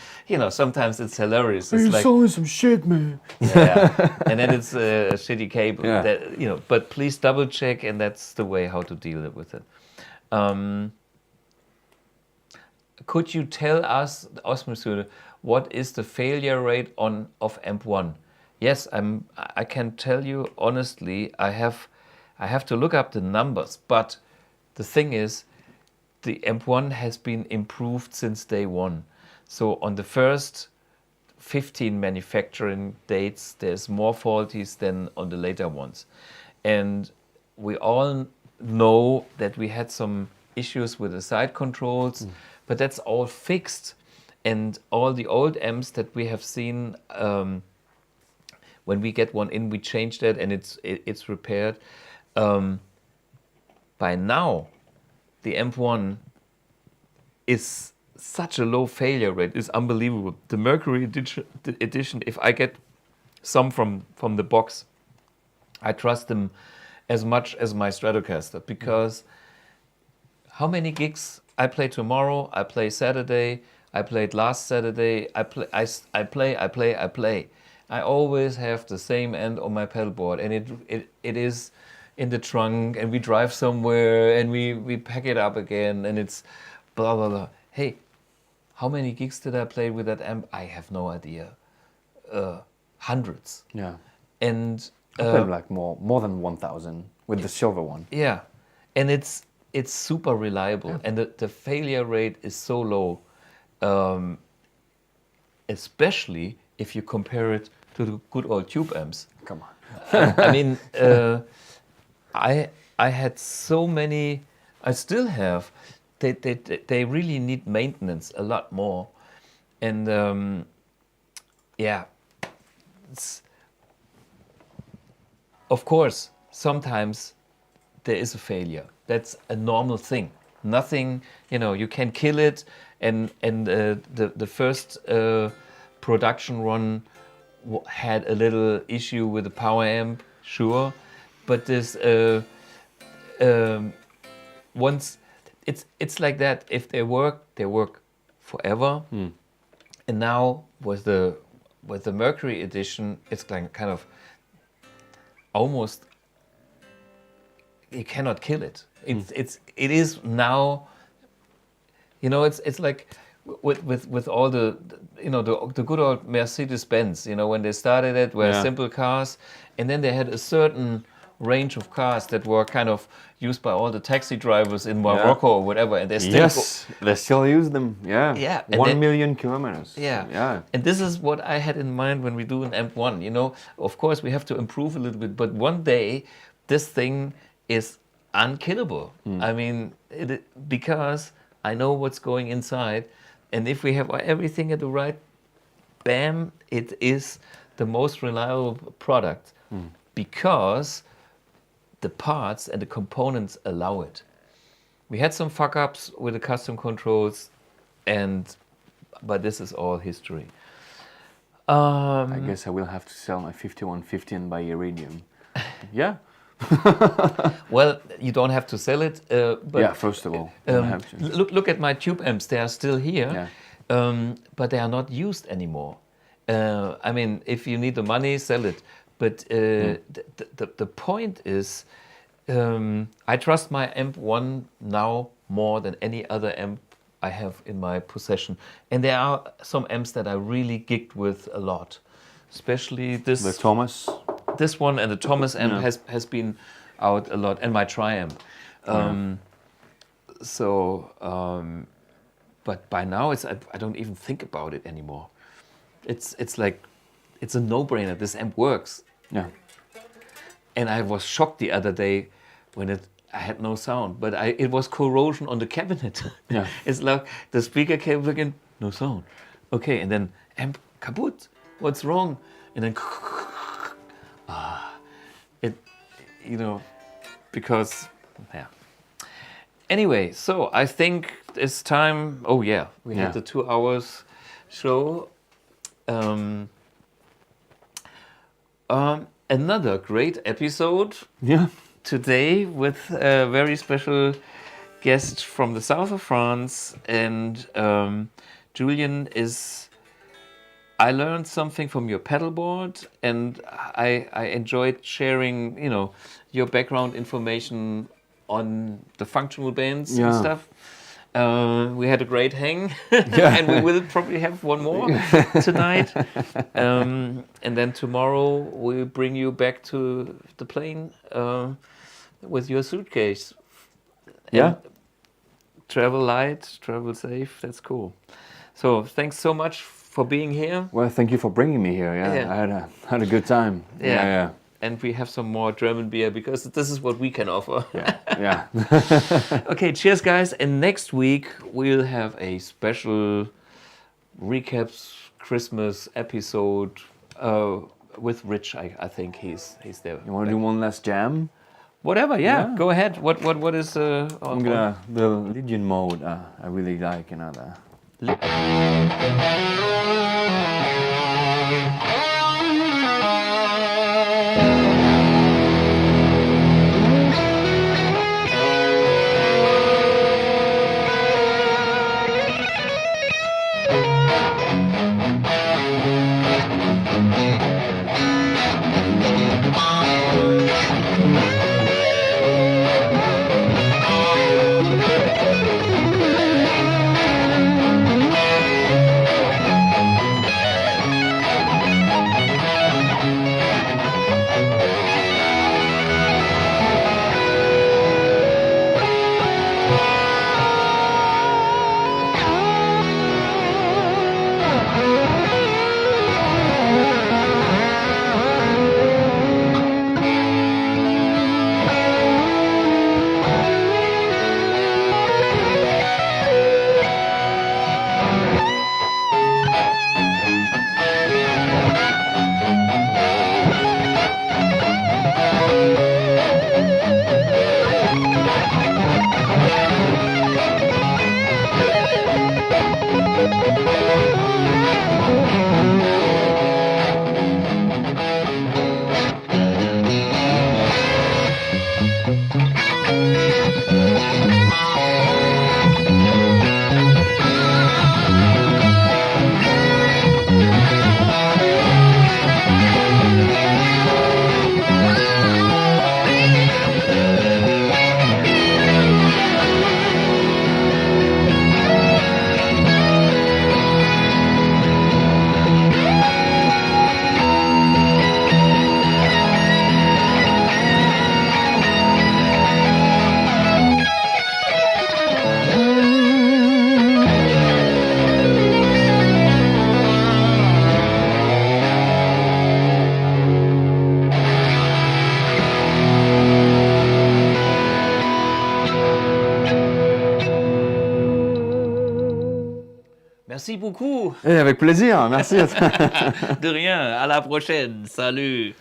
sometimes it's hilarious. It's You're selling some shit, man. Yeah, and then it's a shitty cable. Yeah. That, but please double check, and that's the way how to deal with it. Could you tell us, Osmar, what is the failure rate of AMP1? Yes, I can tell you honestly. I have to look up the numbers, but the thing is, the AMP1 has been improved since day one. So on the first 15 manufacturing dates, there's more faulties than on the later ones. And we all know that we had some issues with the side controls, but that's all fixed. And all the old amps that we have seen, when we get one in, we change that and it's repaired. By now, the AMP1 is such a low failure rate. It's unbelievable. The Mercury edition, if I get some from the box, I trust them as much as my Stratocaster, because how many gigs I play tomorrow, I play Saturday, I played last Saturday, I play. I always have the same end on my pedalboard, and it is in the trunk, and we drive somewhere and we pack it up again, and it's blah blah blah. Hey, how many gigs did I play with that amp? I have no idea. Hundreds. Yeah. And I played like more than 1,000 with the silver one. yeah, and it's super reliable, and the failure rate is so low, especially if you compare it to the good old tube amps. Come on. I mean, I had so many. I still have. They really need maintenance a lot more, and of course sometimes there is a failure. That's a normal thing. Nothing, you can kill it, and the first production run had a little issue with the power amp, sure, but this once it's like that. If they work forever. And now with the Mercury edition, it's like kind of almost, you cannot kill it. It is now, it's like with all the the good old Mercedes-Benz, when they started it, were simple cars, and then they had a certain range of cars that were kind of used by all the taxi drivers in Morocco or whatever, and they still they still use them. Yeah, 1 million kilometers. Yeah. And this is what I had in mind when we do an AMP1. Of course we have to improve a little bit, but one day this thing is unkillable. I mean, because I know what's going inside, and if we have everything at the right BAM, it is the most reliable product because the parts and the components allow it. We had some fuck-ups with the custom controls, but this is all history. I guess I will have to sell my 5150 and buy iridium. Yeah. Well, you don't have to sell it. But first of all, you don't have to. Look at my tube amps. They are still here, but they are not used anymore. I mean, if you need the money, sell it. But the point is, I trust my AMP1 now more than any other amp I have in my possession. And there are some amps that I really gigged with a lot, especially this. The Thomas. This one and the Thomas amp has been out a lot, and my Triamp. But by now I don't even think about it anymore. It's like it's a no-brainer. This amp works. Yeah. And I was shocked the other day when I had no sound, but it was corrosion on the cabinet. Yeah. It's like the speaker cable again, no sound. Okay, and then amp kaputt. What's wrong? And then because Anyway, so I think it's time. Oh yeah, we had the 2 hours show. Another great episode today with a very special guest from the south of France, and Julien is. I learned something from your pedalboard, and I enjoyed sharing, your background information on the functional bands and stuff. We had a great hang, and we will probably have one more tonight. And then tomorrow we'll bring you back to the plane with your suitcase. And travel light, travel safe. That's cool. So thanks so much for being here. Well, thank you for bringing me here. I had a good time. And we have some more German beer because this is what we can offer. Okay, cheers, guys. And next week we'll have a special recaps Christmas episode with Rich. I think he's there. You want to do one last jam? Whatever. Go ahead. What is? I'm gonna the Lydian mode. I really like another. Merci beaucoup. Et avec plaisir, merci. De rien, à la prochaine. Salut.